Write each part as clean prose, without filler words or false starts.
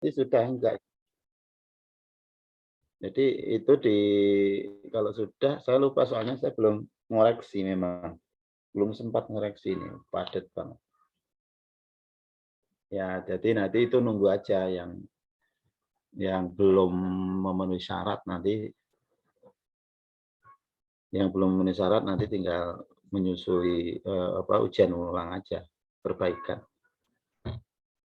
berarti sudah enggak. Jadi itu kalau sudah, saya lupa soalnya saya belum ngoreksi memang. Belum sempat ngoreksi ini, padat banget. Ya, jadi nanti itu nunggu aja yang belum memenuhi syarat nanti tinggal menyusui ujian ulang aja, perbaikan.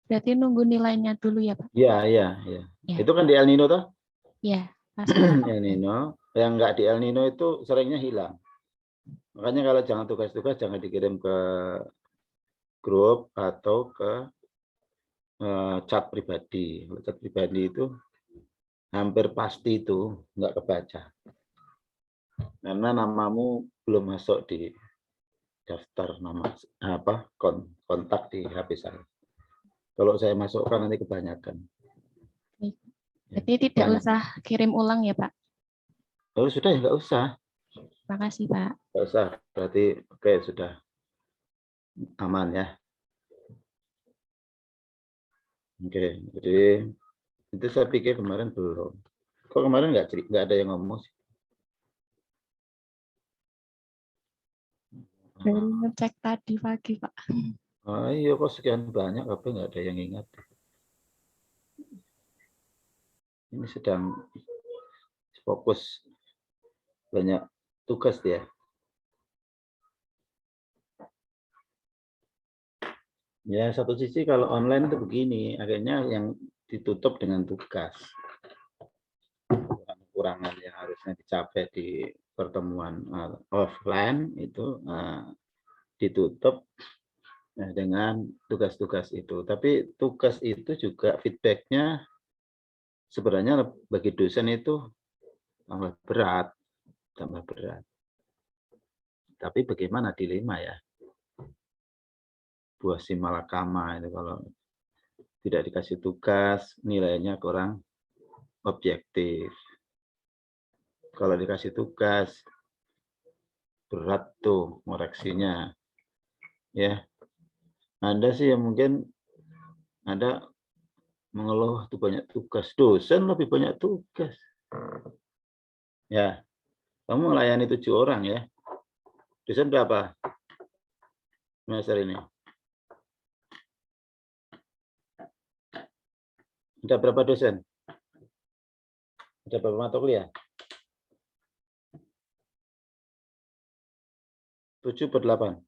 Berarti nunggu nilainya dulu ya, Pak? Iya. Ya. Itu kan di El Nino toh? Iya, pasti. El Nino, yang enggak di El Nino itu seringnya hilang. Makanya kalau tugas-tugas jangan dikirim ke grup atau ke chat pribadi. Chat pribadi itu hampir pasti itu enggak kebaca. Karena namamu belum masuk di daftar kontak di HP saya. Kalau saya masukkan nanti kebanyakan. Jadi tidak usah kirim ulang ya, Pak? Kalau sudah ya nggak usah. Makasih, Pak. Nggak usah. Berarti oke, sudah aman ya. Oke, jadi itu saya pikir kemarin belum. Kok kemarin nggak ada yang ngomong sih? Baru ngecek tadi pagi, Pak. Oh iya, kok sekian banyak, tapi nggak ada yang ingat. Ini sedang fokus banyak tugas dia. Ya, satu sisi kalau online itu begini, akhirnya yang ditutup dengan tugas. Kekurangan yang harusnya dicapai di pertemuan offline itu ditutup dengan tugas-tugas itu. Tapi tugas itu juga feedbacknya sebenarnya bagi dosen itu tambah berat. Tapi bagaimana dilema ya? Buah si malakama itu kalau tidak dikasih tugas, nilainya kurang objektif. Kalau dikasih tugas, berat tuh koreksinya. Ya, Anda sih yang mungkin Anda mengeluh tuh banyak tugas, dosen lebih banyak tugas. Ya, kamu melayani 7 orang ya. Dosen berapa semester ini? Ada berapa dosen? Ada berapa mata kuliah? 7 per 8?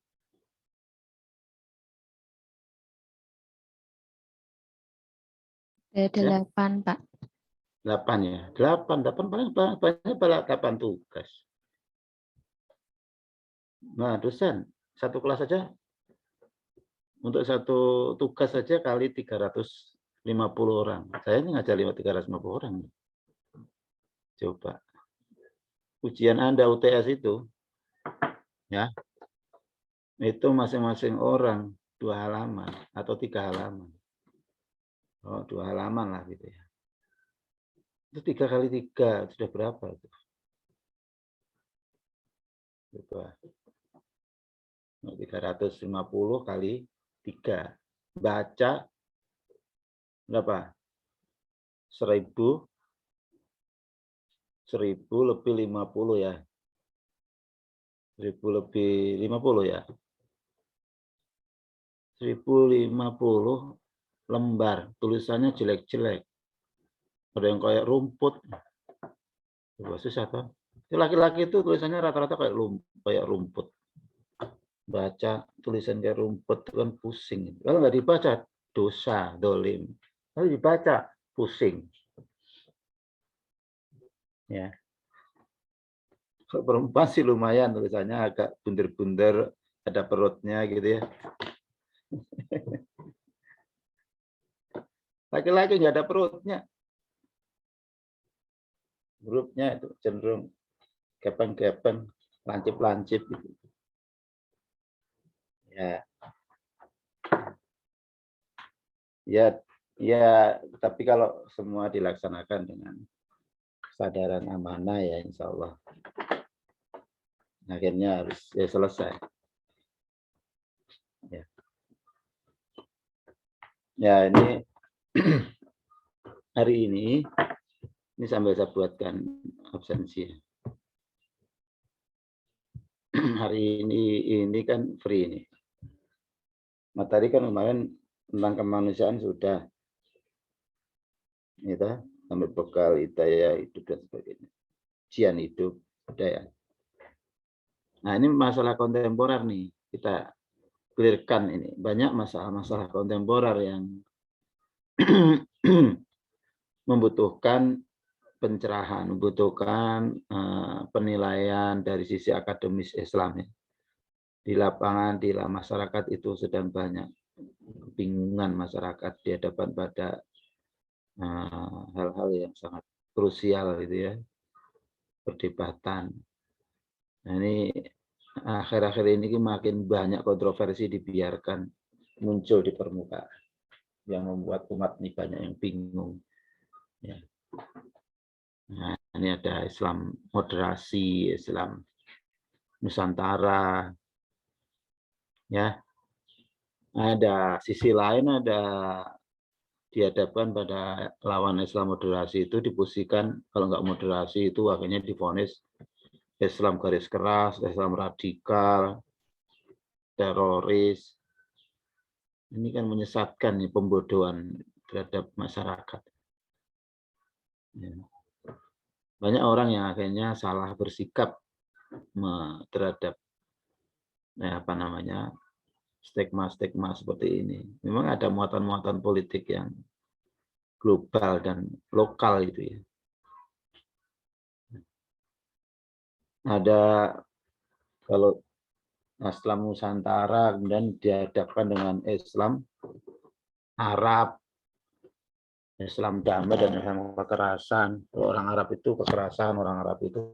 8, Pak. 8 ya. 8 paling banyak 8 tugas. Nah, dosen satu kelas saja untuk satu tugas saja kali 350 orang. Saya ini ngajar 350 orang. Coba. Ujian Anda UTS itu ya. Itu masing-masing orang 2 halaman atau 3 halaman. Oh, 2 halaman lah gitu ya. Itu 3 kali 3 sudah berapa itu? Coba. 350 kali 3. Baca berapa? 1000 lebih 50 ya. 1000 lebih 50 ya. 1050 lembar. Tulisannya jelek-jelek. Ada yang kayak rumput. Coba susah toh. Laki-laki itu tulisannya rata-rata kayak rumput. Baca tulisan kayak rumput itu kan pusing. Kalau nggak dibaca dosa, dolim. Kalau dibaca pusing. Ya. Kalau perempuan sih lumayan tulisannya agak bunder-bunder, ada perutnya gitu ya. Laki-laki nggak ada perutnya. Grupnya itu cenderung gepeng-gepeng, lancip-lancip gitu. Ya. Ya, tapi kalau semua dilaksanakan dengan kesadaran amanah ya insya Allah. Akhirnya harus ya selesai. Ya ini hari ini sambil saya buatkan absensi. Hari ini kan free ini. Materi kan kemarin tentang kemanusiaan sudah, gitu, sampai bekal, hidayah, hidup dan sebagainya. Ujian hidup, budaya. Nah ini masalah kontemporer nih, kita clearkan ini. Banyak masalah-masalah kontemporer yang membutuhkan pencerahan, membutuhkan penilaian dari sisi akademis Islam. Di lapangan, di masyarakat itu sedang banyak kebingungan masyarakat di hadapan pada hal-hal yang sangat krusial gitu ya, perdebatan. Nah ini akhir-akhir ini makin banyak kontroversi dibiarkan muncul di permukaan yang membuat umat ini banyak yang bingung. Ya. Nah, ini ada Islam moderasi, Islam Nusantara, ya. Ada sisi lain, ada dihadapkan pada lawan Islam moderasi itu diposisikan kalau nggak moderasi itu akhirnya divonis Islam garis keras, Islam radikal, teroris. Ini kan menyesatkan nih, pembodohan terhadap masyarakat. Ya. Banyak orang yang akhirnya salah bersikap terhadap apa namanya stigma-stigma seperti ini. Memang ada muatan-muatan politik yang global dan lokal itu ya. Ada kalau Islam Nusantara kemudian dihadapkan dengan Islam Arab, Islam damai dan Islam kekerasan. Orang Arab itu kekerasan, orang Arab itu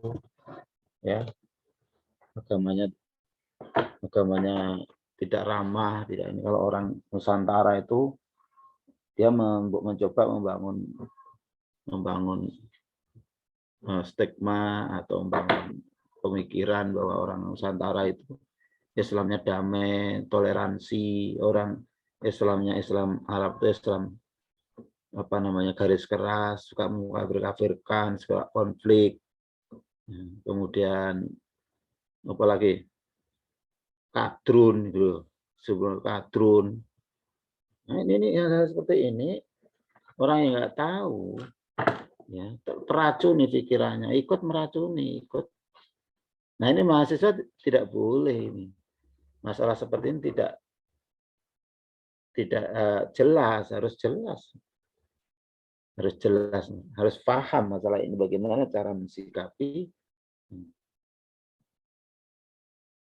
ya agamanya tidak ramah, tidak ini. Kalau orang Nusantara itu dia mencoba membangun stigma atau membangun pemikiran bahwa orang Nusantara itu Islamnya damai, toleransi, orang Islamnya Islam Arab itu Islam apa namanya garis keras, suka mengkafirkan, suka konflik. Kemudian apalagi kadrun gitu, sebelum kadrun. Nah, ini hal seperti ini orang yang nggak tahu ya teracuni pikirannya, ikut meracuni, ikut. Nah ini mahasiswa tidak boleh ini. Masalah seperti ini tidak jelas, harus jelas. Harus paham masalah ini bagaimana cara mensikapi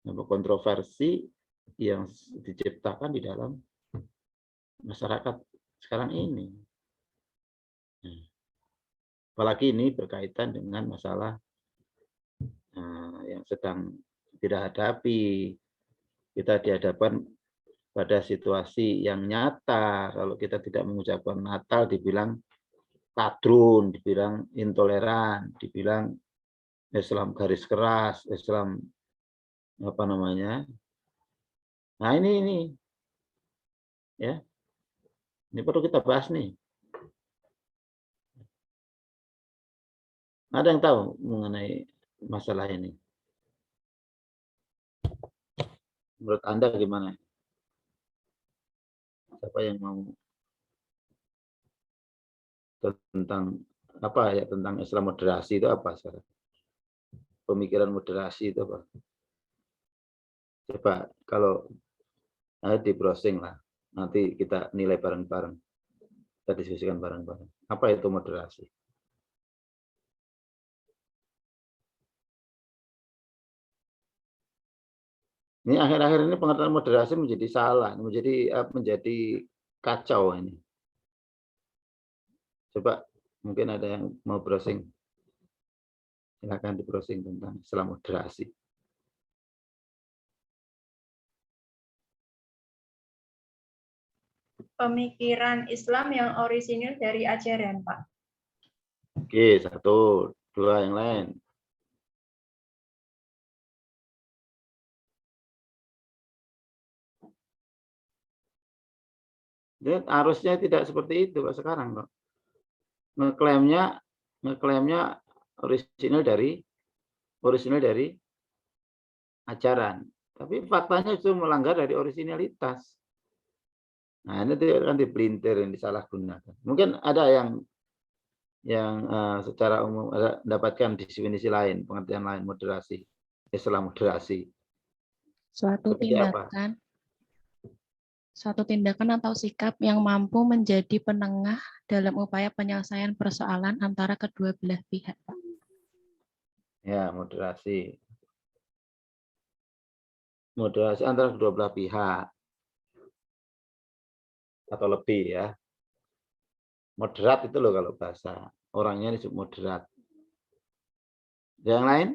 kontroversi yang diciptakan di dalam masyarakat sekarang ini. Apalagi ini berkaitan dengan masalah yang sedang kita hadapi. Kita dihadapkan pada situasi yang nyata. Kalau kita tidak mengucapkan Natal, dibilang kadrun, dibilang intoleran, dibilang Islam garis keras, Islam apa namanya. Nah ini ya, ini perlu kita bahas nih. Ada yang tahu mengenai masalah ini? Menurut Anda gimana? Siapa yang mau tentang apa ya, tentang Islam moderasi itu apa sekarang? Pemikiran moderasi itu apa? Coba kalau di browsing lah, nanti kita nilai bareng-bareng, kita diskusikan bareng-bareng. Apa itu moderasi? Ini akhir-akhir ini pengertian moderasi menjadi salah, menjadi kacau ini. Coba mungkin ada yang mau browsing, silakan di browsing tentang Islam moderasi. Pemikiran Islam yang orisinil dari ajaran, Pak. Oke, 1, 2 yang lain. Jadi harusnya tidak seperti itu Pak sekarang, Pak. ngeklaimnya orisinal dari ajaran, tapi faktanya itu melanggar dari orisinalitas. Nah, ini kan dipelintir, yang disalahgunakan. Mungkin ada yang secara umum dapatkan definisi lain, pengertian lain moderasi, istilah moderasi. Suatu Seperti apa? suatu tindakan atau sikap yang mampu menjadi penengah dalam upaya penyelesaian persoalan antara kedua belah pihak, Pak. Ya, moderasi. Moderasi antara kedua belah pihak atau lebih ya. Moderat itu loh kalau bahasa orangnya disebut moderat. Yang lain?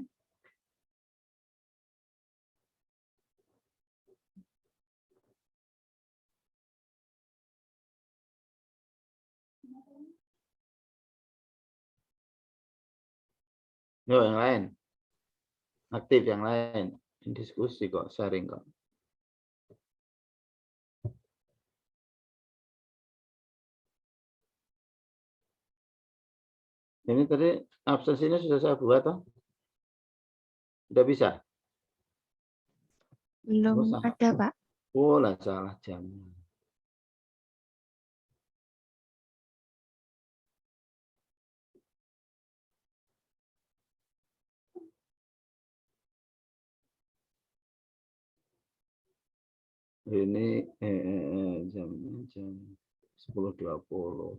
Yo, yang lain. Aktif yang lain. Diskusi kok, sharing kok. Ini tadi absensinya sudah saya buat toh? Sudah bisa? Belum ada, Pak. Oh lah, salah jam. Ini jam 10.20.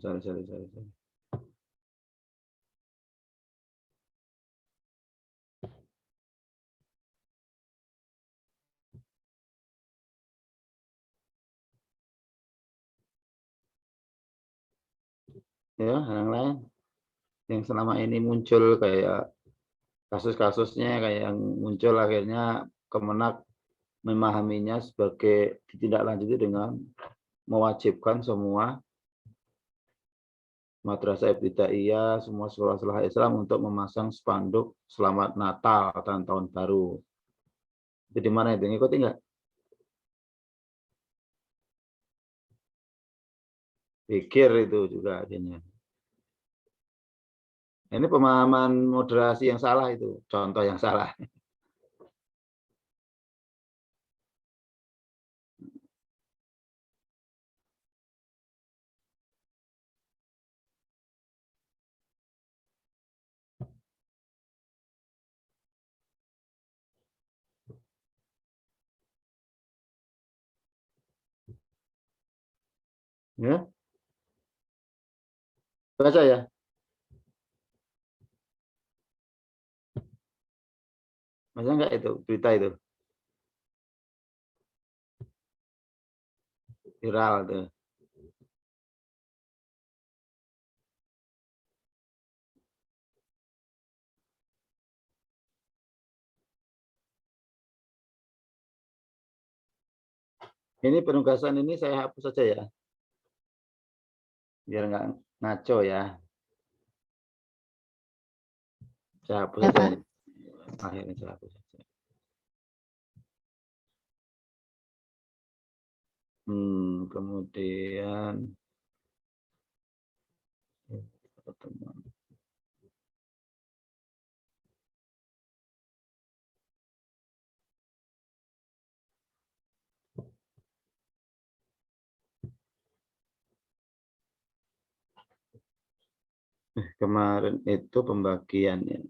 Sorry. Ya, yang lain yang selama ini muncul kayak kasus-kasusnya kayak yang muncul akhirnya Kemenak memahaminya sebagai ditindaklanjuti dengan mewajibkan semua madrasah ibtidaiyah, semua sekolah-sekolah Islam untuk memasang spanduk Selamat Natal dan Tahun Baru. Itu di mana itu? Ngikuti nggak? Pikir itu juga akhirnya. Ini pemahaman moderasi yang salah itu, contoh yang salah. Ya, baca ya. Masa enggak itu berita itu viral tuh. Ini penugasan ini saya hapus saja ya, biar nggak ngaco ya. Saya hapus Ya, saja Pak. ini. Akhirnya saya hapus saja. Kemudian pertemuan. Kemarin itu pembagiannya.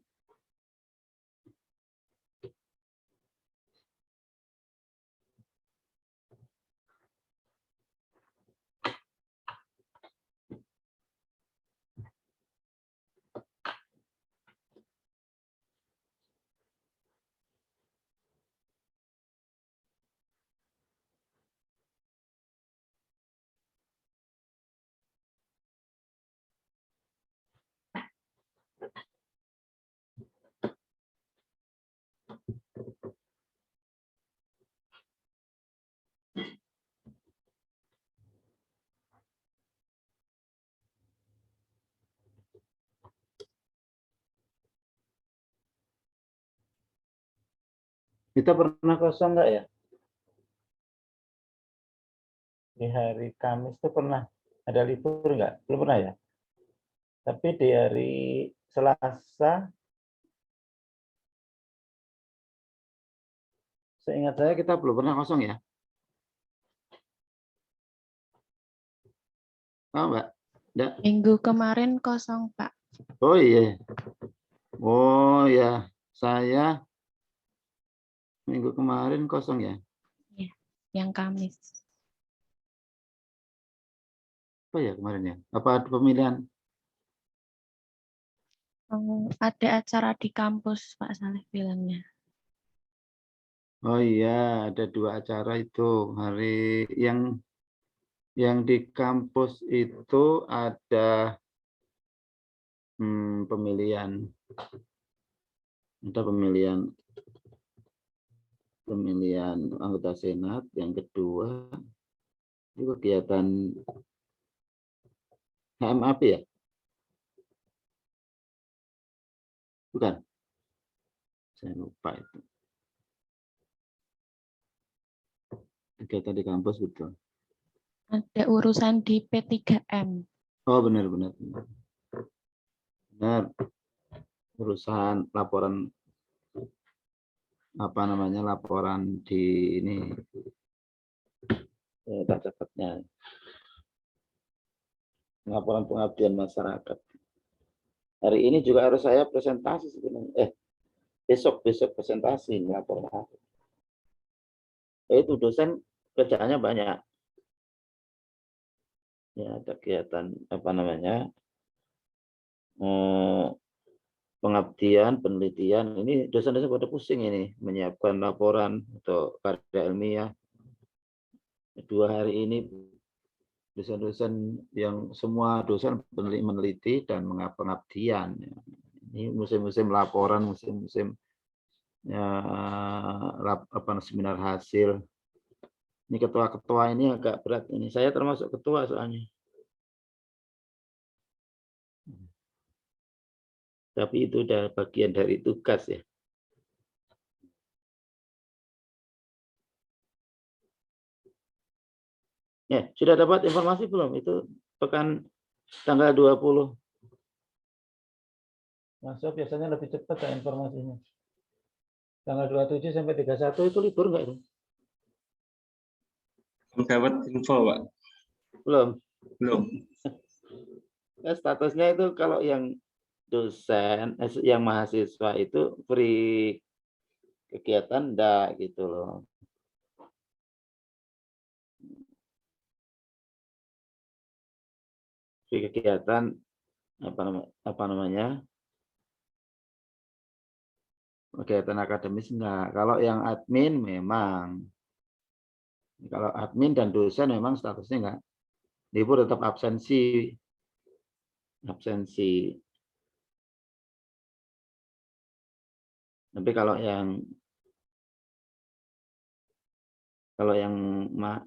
Kita pernah kosong nggak ya? di hari Kamis itu pernah ada libur nggak? Belum pernah ya. Tapi di hari Selasa, seingat saya kita belum pernah kosong ya. Oh, Mbak? Enggak. Minggu kemarin kosong, Pak. Oh iya. Oh ya, saya minggu kemarin kosong ya. Ya, yang Kamis. Apa ya kemarin ya? Apa ada pemilihan? Ada acara di kampus, Pak Saleh bilangnya. Oh iya, ada 2 acara itu. Hari yang di kampus itu ada pemilihan, ada pemilihan anggota Senat. Yang kedua itu kegiatan HMAP ya? Bukan? Saya lupa itu. Kegiatan di kampus betul. Ada urusan di P3M. Oh benar. Benar. Urusan laporan apa namanya, laporan di ini cepatnya, laporan pengabdian masyarakat. Hari ini juga harus saya presentasi sebenarnya. Besok presentasi laporan. Itu dosen kerjaannya banyak. Ya, ada kegiatan apa namanya, pengabdian, penelitian. Ini dosen-dosen pada pusing ini menyiapkan laporan atau karya ilmiah. 2 hari ini dosen-dosen yang semua dosen meneliti dan pengabdian. Ini musim-musim laporan, musim-musim ya, seminar hasil. Ini ketua-ketua ini agak berat. Ini saya termasuk ketua soalnya. Tapi itu udah bagian dari tugas ya. Ya, sudah dapat informasi belum? Itu pekan tanggal 20. Masuk biasanya lebih cepat ya informasinya. Tanggal 27 sampai 31 itu libur enggak itu? Dapat info, Pak. Belum. Belum. Nah, statusnya itu kalau yang dosen, yang mahasiswa itu free kegiatan enggak gitu loh. Free kegiatan apa namanya? Kegiatan akademis enggak. Kalau yang admin memang. Kalau admin dan dosen memang statusnya enggak. Libur tetap absensi. Tapi kalau yang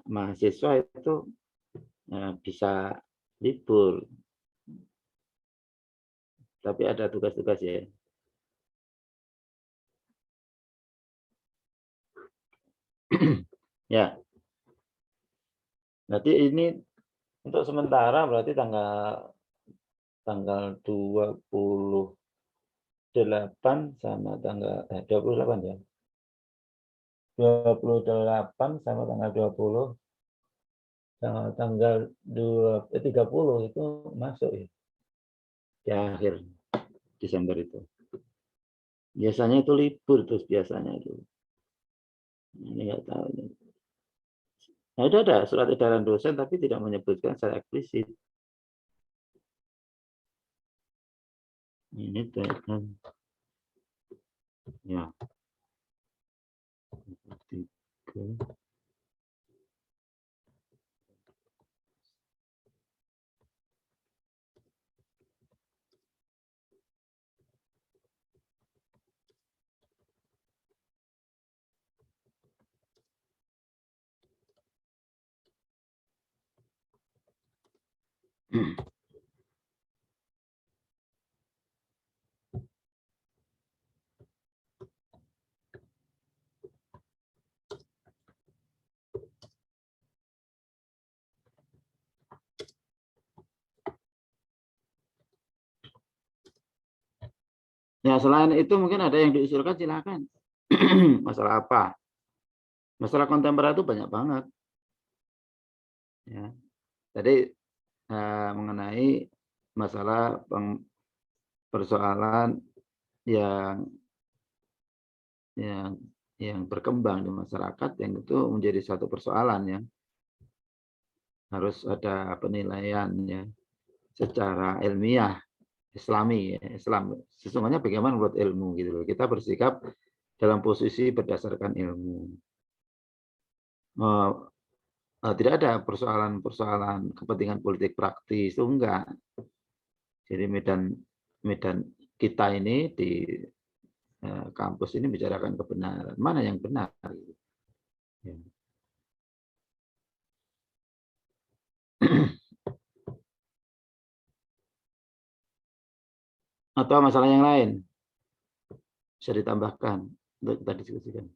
mahasiswa itu bisa libur. Tapi ada tugas-tugas ya. Ya. Berarti ini untuk sementara berarti tanggal 28 sama tanggal 28 ya. 28 sama tanggal 20 sama tanggal 30 itu masuk ya. Di akhir Desember itu. Biasanya itu libur terus biasanya itu. Ini enggak tahu ini. Nah, itu ada surat edaran dosen tapi tidak menyebutkan secara eksplisit. Ini kan ya. 3. Ya, selain itu mungkin ada yang diusulkan, silakan. Masalah apa? Masalah kontemporer itu banyak banget. Ya. Tadi mengenai masalah persoalan yang berkembang di masyarakat, yang itu menjadi satu persoalan yang harus ada penilaiannya secara ilmiah Islami, ya. Islam sesungguhnya bagaimana menurut ilmu gitu loh. Kita bersikap dalam posisi berdasarkan ilmu. Tidak ada persoalan kepentingan politik praktis, itu enggak. Jadi medan kita ini di kampus ini bicarakan kebenaran, mana yang benar. Ya. Atau masalah yang lain bisa ditambahkan untuk kita diskusikan.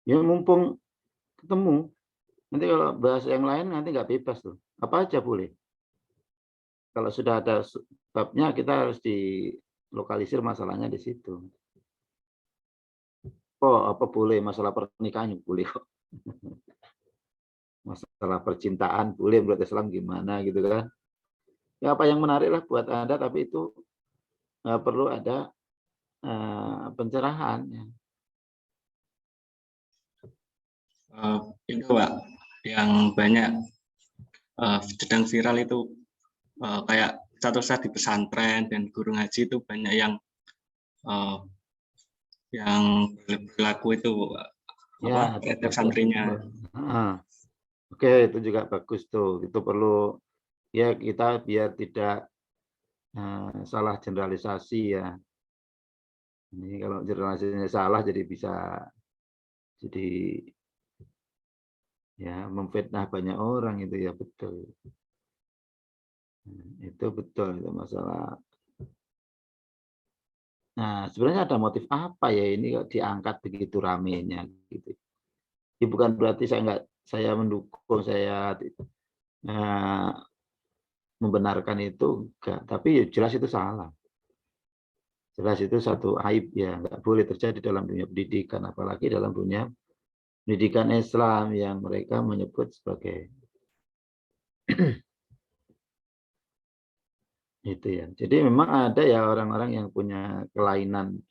Ya mumpung ketemu, nanti kalau bahas yang lain nanti nggak bebas tuh. Apa aja boleh. Kalau sudah ada babnya kita harus dilokalisir masalahnya di situ. Oh, apa boleh masalah pernikahan boleh kok. Masalah percintaan boleh menurut Islam gimana gitu kan. Ya apa yang menarik lah buat Anda, tapi itu perlu ada pencerahan. Ya. Itu Pak, yang banyak sedang viral itu kayak satu saat di pesantren dan guru ngaji itu banyak yang berlaku itu Ya, terhadap santrinya. Oke, itu juga bagus tuh. Itu perlu ya kita biar tidak salah generalisasi ya. Ini kalau generalisasinya salah jadi bisa jadi ya memfitnah banyak orang itu ya betul. Itu betul itu masalah. Nah, sebenarnya ada motif apa ya ini kok diangkat begitu ramenya gitu. Ya, bukan berarti saya mendukung, saya membenarkan itu enggak, tapi jelas itu salah. Jelas itu satu aib ya, nggak boleh terjadi dalam dunia pendidikan, apalagi dalam dunia pendidikan Islam yang mereka menyebut sebagai itu ya. Jadi memang ada ya orang-orang yang punya kelainan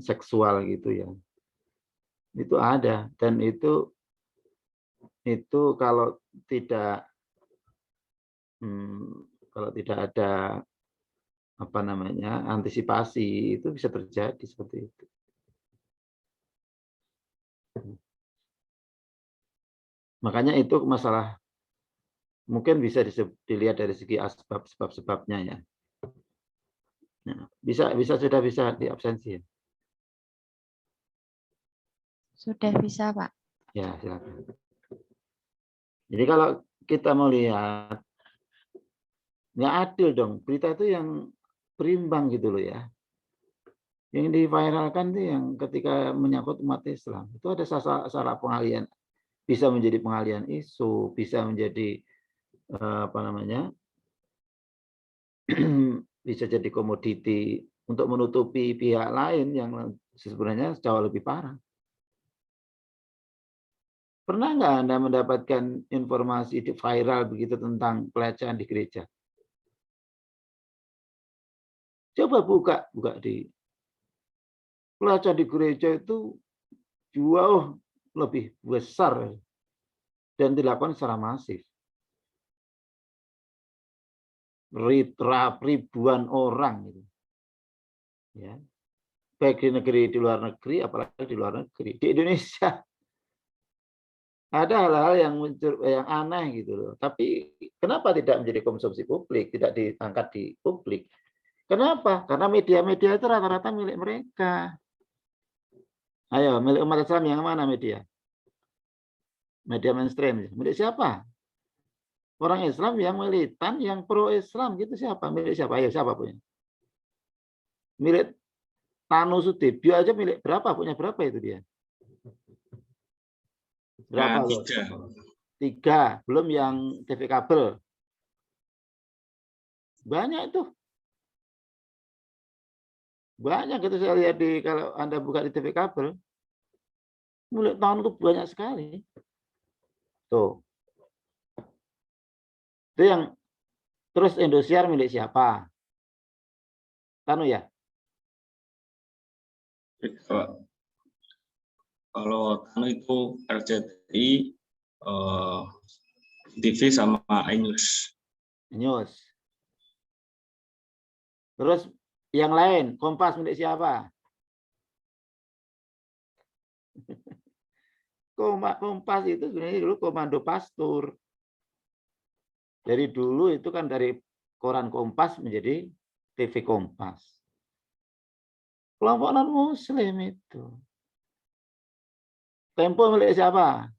seksual gitu ya. Itu ada dan itu kalau tidak ada apa namanya antisipasi itu bisa terjadi seperti itu. Makanya itu masalah mungkin bisa dilihat dari segi sebab-sebabnya ya. Nah, sudah bisa diabsensi ya. Sudah bisa, Pak. Ya, silakan. Jadi kalau kita mau lihat nggak adil dong, berita itu yang berimbang gitu loh ya. Yang diviralkan itu yang ketika menyangkut umat Islam itu ada salah pengalian, bisa menjadi pengalian isu, bisa menjadi apa namanya bisa jadi komoditi untuk menutupi pihak lain yang sebenarnya jauh lebih parah. Pernah nggak Anda mendapatkan informasi viral begitu tentang pelecehan di gereja? Coba buka di pelecehan di gereja itu jauh lebih besar dan dilakukan secara masif. Ribuan orang gitu. Ya. Baik di luar negeri, apalagi di luar negeri. Di Indonesia ada hal-hal yang muncul yang aneh gitu loh. Tapi kenapa tidak menjadi konsumsi publik, tidak diangkat di publik? Kenapa? Karena media-media itu rata-rata milik mereka. Ayo, milik umat Islam yang mana media? Media mainstream. Milik siapa? Orang Islam yang militan, yang pro-Islam. Gitu siapa? Milik siapa? Ayo, siapa punya? Milik Tanu Sudibyo aja milik berapa? Punya berapa itu dia? Berapa? Loh? 3. Belum yang TV kabel. Banyak itu. Banyak itu saya lihat kalau Anda buka di TV kabel. Milik tahun itu banyak sekali. Tuh. Itu yang terus Indosiar milik siapa? Tanu ya? Kalau Tanu itu RCTI, TV sama iNews. News. Terus yang lain, Kompas milik siapa? Kompas itu sebenarnya dulu Komando Pastur. Dari dulu itu kan dari koran Kompas menjadi TV Kompas. Kelompok non-Muslim itu. Tempo milik siapa?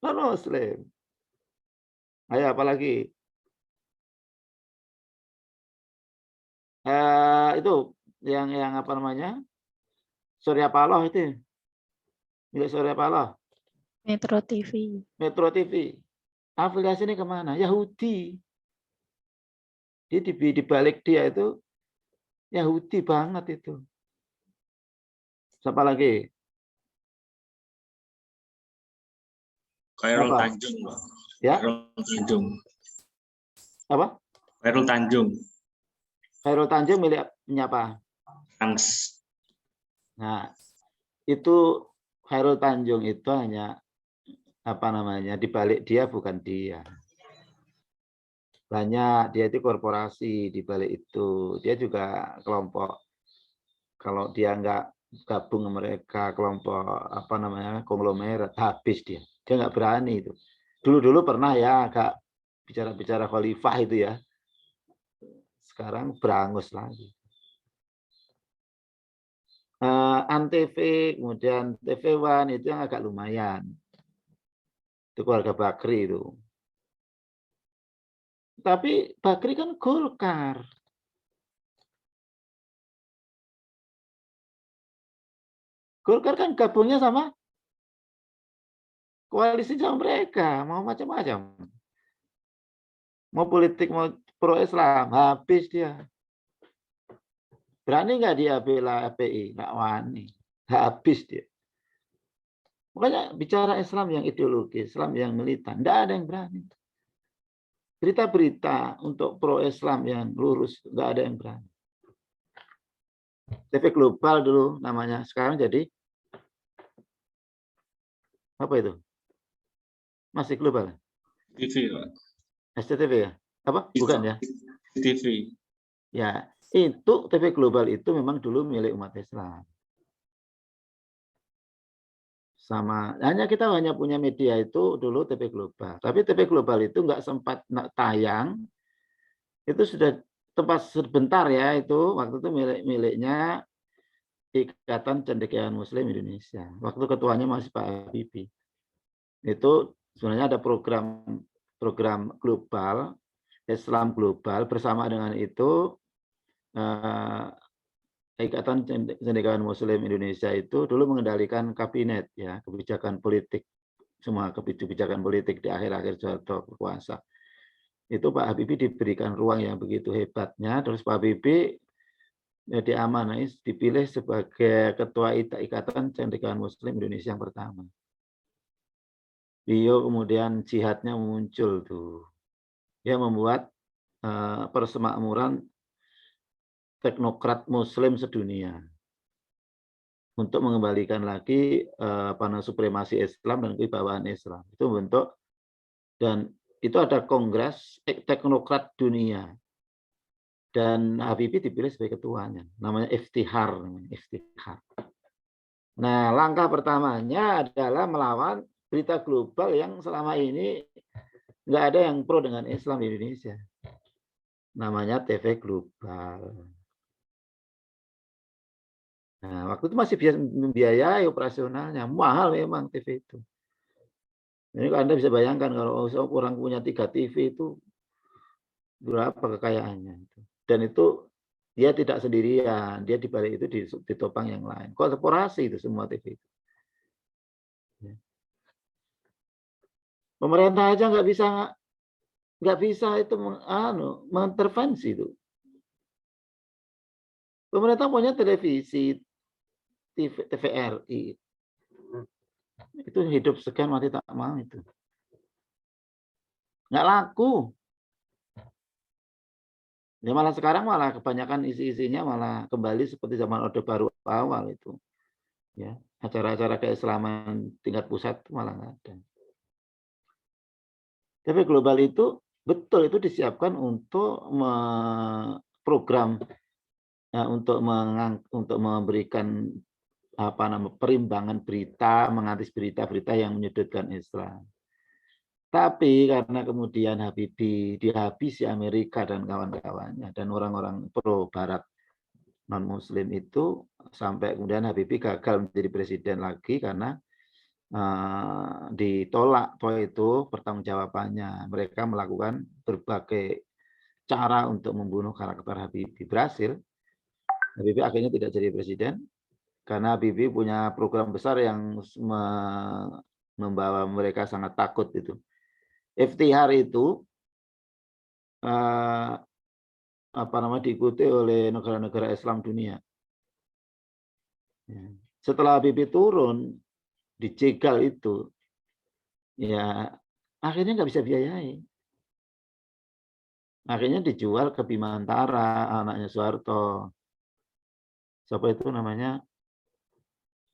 Non-Muslim. Ayo apalagi? Itu yang apa namanya? Surya Paloh itu. Milik Surya Paloh. Metro TV. Metro TV. Afiliasi ini kemana? Yahudi. Dia di balik dia itu Yahudi banget itu. Siapa lagi? Khairul Apa? Tanjung, Pak. Ya? Khairul Tanjung. Apa? Khairul Tanjung. Khairul Tanjung milik siapa? Trans. Nah, itu Khairul Tanjung itu hanya apa namanya? Di balik dia bukan dia. Banyak dia itu korporasi di balik itu. Dia juga kelompok. Kalau dia nggak gabung sama mereka kelompok apa namanya konglomerat habis dia. Dia nggak berani itu. Dulu pernah ya agak bicara-bicara khalifah itu ya. Sekarang berangus lagi. Antv kemudian TV One itu yang agak lumayan. Itu keluarga Bakri itu. Tapi Bakri kan Golkar. Golkar kan gabungnya sama koalisi sama mereka, mau macam-macam. Mau politik, mau pro-Islam, habis dia. Berani nggak dia bela FPI? Nggak wani. Habis dia. Makanya bicara Islam yang ideologis, Islam yang militan, nggak ada yang berani. Berita-berita untuk pro-Islam yang lurus, nggak ada yang berani. TV Global dulu namanya, sekarang jadi apa itu? Masih Global? TV, Pak. SCTV ya? Apa? Bukan ya? TV. Ya, itu TV Global itu memang dulu milik umat Islam. Sama, kita hanya punya media itu dulu TV Global. Tapi TV Global itu nggak sempat tayang. Itu sudah tempat sebentar ya itu. Waktu itu miliknya Ikatan Cendekiawan Muslim Indonesia. Waktu ketuanya masih Pak Habibie. Itu sebenarnya ada program global, Islam global, bersama dengan itu Ikatan Cendekiawan Muslim Indonesia itu dulu mengendalikan kabinet ya, kebijakan politik, semua kebijakan politik di akhir-akhir Soeharto berkuasa. Itu Pak Habibie diberikan ruang yang begitu hebatnya, terus Pak Habibie diamanai, dipilih sebagai Ketua Ikatan Cendekiawan Muslim Indonesia yang pertama. Beliau kemudian jihadnya muncul tuh. Dia membuat persemakmuran teknokrat Muslim sedunia untuk mengembalikan lagi supremasi Islam dan kewibawaan Islam. Itu bentuk dan itu ada kongres teknokrat dunia dan Habibie dipilih sebagai ketuanya. Namanya Iftihar. Nah, langkah pertamanya adalah melawan berita global yang selama ini nggak ada yang pro dengan Islam di Indonesia. namanya TV Global. Nah, waktu itu masih membiayai operasionalnya, mahal memang TV itu. Jadi Anda bisa bayangkan kalau orang punya 3 TV itu berapa kekayaannya itu. Dan itu dia tidak sendirian, dia di balik itu ditopang yang lain. Korporasi itu semua TV itu. Pemerintah aja nggak bisa itu mengintervensi itu. Pemerintah punya televisi, TVRI. Itu hidup sekian mati tak mau itu. Nggak laku. Ya malah sekarang malah kebanyakan isi-isinya malah kembali seperti zaman Orde Baru awal itu. Ya, acara-acara keislaman tingkat pusat itu malah nggak ada. TV Global itu betul itu disiapkan untuk program ya, untuk memberikan perimbangan berita, mengantis berita-berita yang menyudutkan Islam. Tapi karena kemudian Habibie dihabisi Amerika dan kawan-kawannya dan orang-orang pro Barat non-Muslim itu sampai kemudian Habibie gagal menjadi presiden lagi karena ditolak itu pertanggungjawabannya. Mereka melakukan berbagai cara untuk membunuh karakter Habibie. Berhasil. Habibie akhirnya tidak jadi presiden karena Habibie punya program besar yang membawa mereka sangat takut itu. Iftihar itu diikuti oleh negara-negara Islam dunia. Setelah Habibie turun, dicegal itu, ya akhirnya nggak bisa biayai. Akhirnya dijual ke Bimantara, anaknya Soeharto. Siapa itu namanya?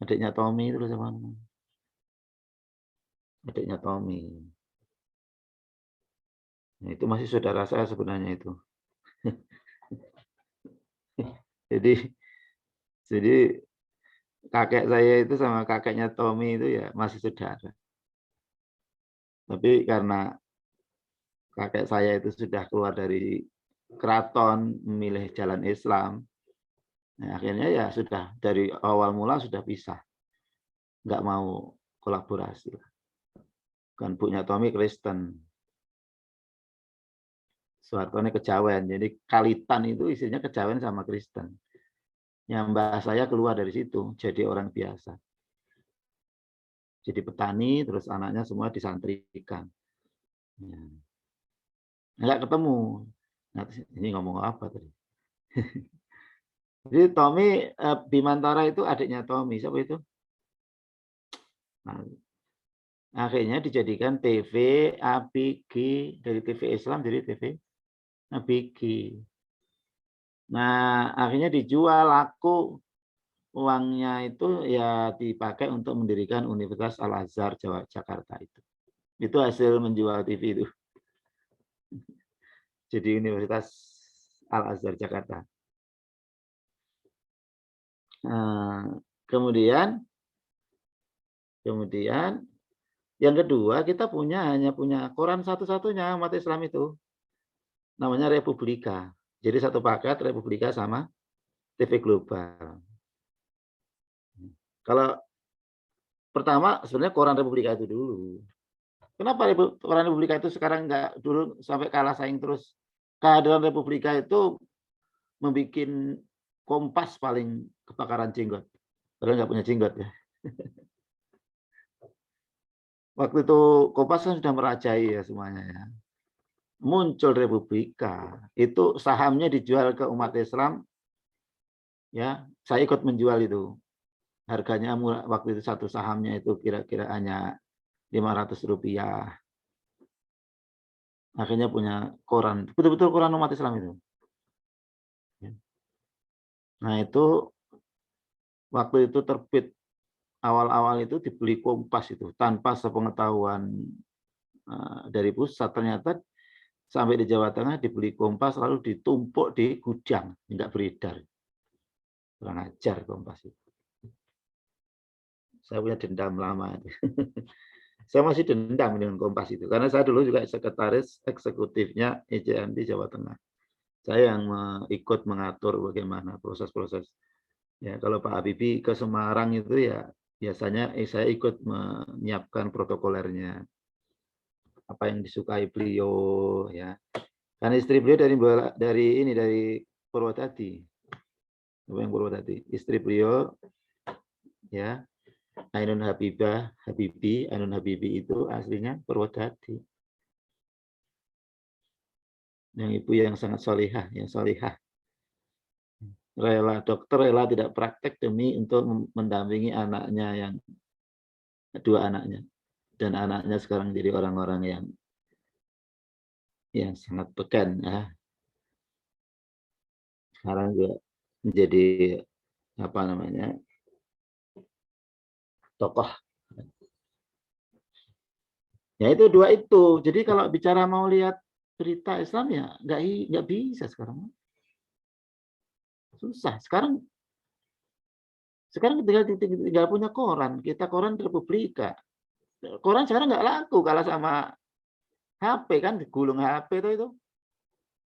Adiknya Tommy itu siapa? Adiknya Tommy. Nah, itu masih saudara saya sebenarnya itu. jadi kakek saya itu sama kakeknya Tommy itu ya masih saudara. Tapi karena kakek saya itu sudah keluar dari keraton, memilih jalan Islam, nah, akhirnya ya sudah dari awal mula sudah pisah. Nggak mau kolaborasi. Kan punya Tommy Kristen. Soeharto ini Kejawen, jadi Kalitan itu isinya Kejawen sama Kristen. Yang mbah saya keluar dari situ, jadi orang biasa. Jadi petani, terus anaknya semua disantrikan. Ya. Nggak ketemu. Nah, ini ngomong apa tadi? Jadi Tommy Bimantara itu adiknya Tommy, siapa itu? Nah, akhirnya dijadikan TV ABG, dari TV Islam jadi TV ABG. Nah, akhirnya dijual laku, uangnya itu ya dipakai untuk mendirikan Universitas Al-Azhar Jakarta itu. Itu hasil menjual TV itu. Jadi Universitas Al-Azhar Jakarta. Kemudian yang kedua kita hanya punya koran satu-satunya umat Islam itu. Namanya Republika. Jadi satu paket Republika sama TV Global. Kalau pertama sebenarnya koran Republika itu dulu. Kenapa koran Republika itu sekarang nggak dulu sampai kalah saing terus? Kehadiran Republika itu membuat Kompas paling kebakaran jenggot. Padahal nggak punya jenggot ya. Waktu itu Kompas kan sudah merajai ya semuanya ya. Muncul Republika, itu sahamnya dijual ke umat Islam. Ya, saya ikut menjual itu. Harganya waktu itu satu sahamnya itu kira-kira hanya Rp500. Akhirnya punya koran, betul-betul koran umat Islam itu. Nah itu waktu itu terbit awal-awal itu dibeli Kompas itu tanpa sepengetahuan dari pusat. Ternyata sampai di Jawa Tengah dibeli Kompas lalu ditumpuk di gudang, enggak beredar. Kurang ajar Kompas itu. Saya punya dendam lama itu. Saya masih dendam dengan Kompas itu karena saya dulu juga sekretaris eksekutifnya EJMT Jawa Tengah. Saya yang ikut mengatur bagaimana proses-proses. Ya, kalau Pak Habibie ke Semarang itu ya biasanya saya ikut menyiapkan protokolernya. Apa yang disukai beliau ya. Karena istri beliau dari Purwodadi. Yang Purwodadi. Istri beliau ya Ainun Habibi itu aslinya Purwodadi. Yang ibu yang sangat solihah, yang solihah. Dokter rela tidak praktek demi untuk mendampingi anaknya yang dua anaknya. Dan anaknya sekarang jadi orang-orang yang sangat beken ya. Sekarang juga menjadi apa namanya tokoh. Ya itu dua itu. Jadi kalau bicara mau lihat berita Islam ya nggak bisa sekarang. Susah. Sekarang tinggal punya koran. Kita koran Republika. Koran sekarang nggak laku kalah sama HP kan, digulung HP itu.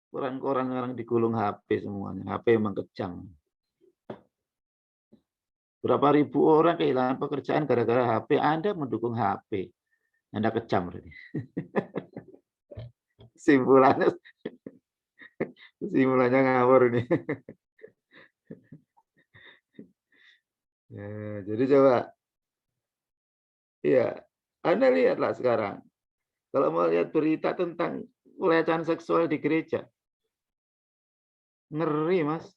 Koran-koran sekarang digulung HP semuanya. HP memang kejam. Berapa ribu orang kehilangan pekerjaan gara-gara HP. Anda mendukung HP. Anda kejam berarti. Simpulannya ngawur ini. Ya, jadi coba. Iya, Anda lihatlah sekarang. Kalau mau lihat berita tentang pelecehan seksual di gereja. Ngeri, Mas.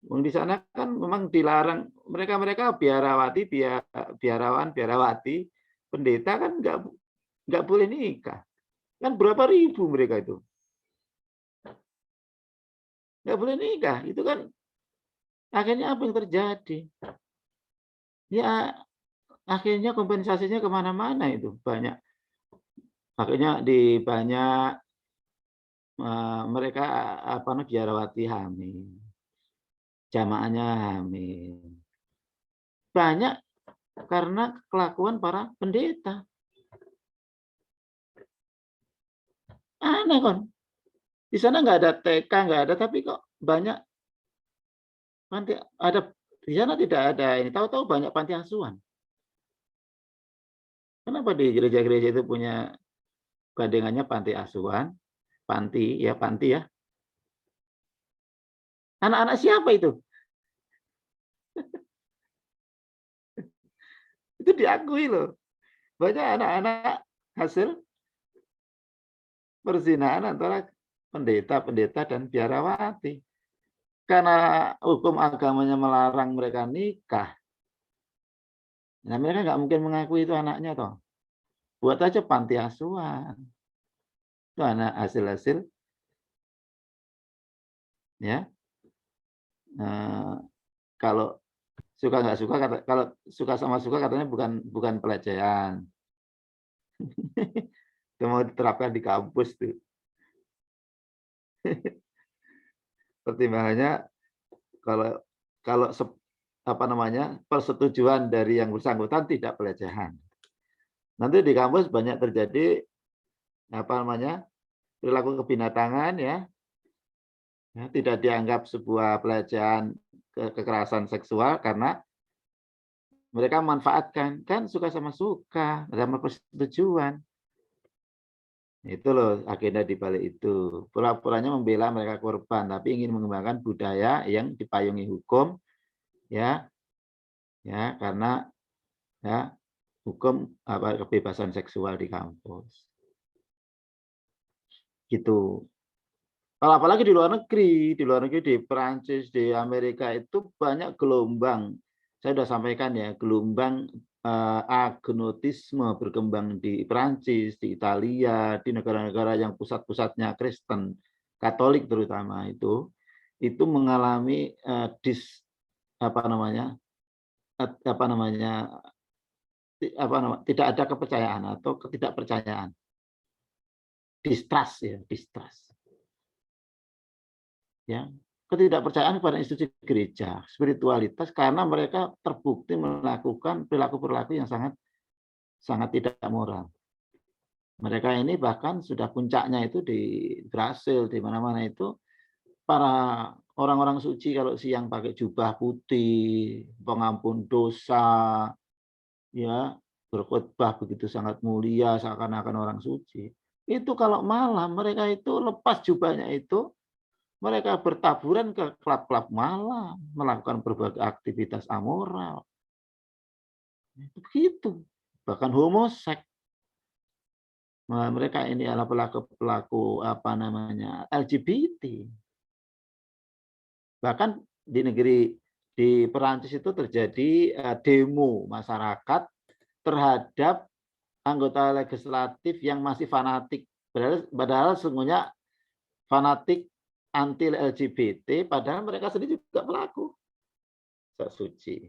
Di sana kan memang dilarang, mereka biarawan, biarawati, pendeta kan nggak boleh nikah. Kan berapa ribu mereka itu. Nggak boleh nikah. Itu kan akhirnya apa yang terjadi? Ya akhirnya kompensasinya kemana-mana itu banyak. Akhirnya di banyak mereka biarawati hamil. Jamaahnya hamil. Banyak karena kelakuan para pendeta. Aneh kan? Di sana nggak ada TK, nggak ada, tapi kok banyak panti ada di sana tidak ada ini. Tahu-tahu banyak panti asuhan. Kenapa di gereja-gereja itu punya gandengannya panti asuhan, panti ya. Anak-anak siapa itu? Itu diakui loh. Banyak anak-anak hasil perzinahan antara pendeta dan biarawati. Karena hukum agamanya melarang mereka nikah. Nah, mereka nggak mungkin mengakui itu anaknya toh. Buat aja panti asuhan. Itu anak hasil-hasil ya. Kalau suka nggak suka, kalau suka sama suka katanya bukan pelecehan. Itu mau diterapkan di kampus tuh. Pertimbangannya kalau persetujuan dari yang bersangkutan tidak pelecehan. Nanti di kampus banyak terjadi perilaku kebinatangan ya. Tidak dianggap sebuah pelecehan kekerasan seksual karena mereka memanfaatkan kan suka sama suka, sama persetujuan. Itu loh agenda di balik itu. Pura-puranya membela mereka korban, tapi ingin mengembangkan budaya yang dipayungi hukum, ya karena ya hukum kebebasan seksual di kampus. Gitu. Kalau apalagi di luar negeri di Perancis, di Amerika itu banyak gelombang. Saya sudah sampaikan ya, gelombang agnotisme berkembang di Perancis, di Italia, di negara-negara yang pusat-pusatnya Kristen, Katolik terutama itu mengalami tidak ada kepercayaan atau ketidakpercayaan, distrust. Ya, ketidakpercayaan kepada institusi gereja, spiritualitas, karena mereka terbukti melakukan perilaku-perilaku yang sangat tidak moral. Mereka ini bahkan sudah puncaknya itu di Brasil, di mana-mana itu para orang-orang suci kalau siang pakai jubah putih, pengampun dosa, ya, berkhotbah begitu sangat mulia seakan-akan orang suci. Itu kalau malam mereka itu lepas jubahnya itu, mereka bertaburan ke klub-klub malam, melakukan berbagai aktivitas amoral. Begitu. Bahkan homoseks. Nah, mereka ini adalah pelaku-pelaku apa namanya LGBT. Bahkan di Perancis itu terjadi demo masyarakat terhadap anggota legislatif yang masih fanatik. Padahal sesungguhnya fanatik anti LGBT, padahal mereka sendiri juga pelaku suci.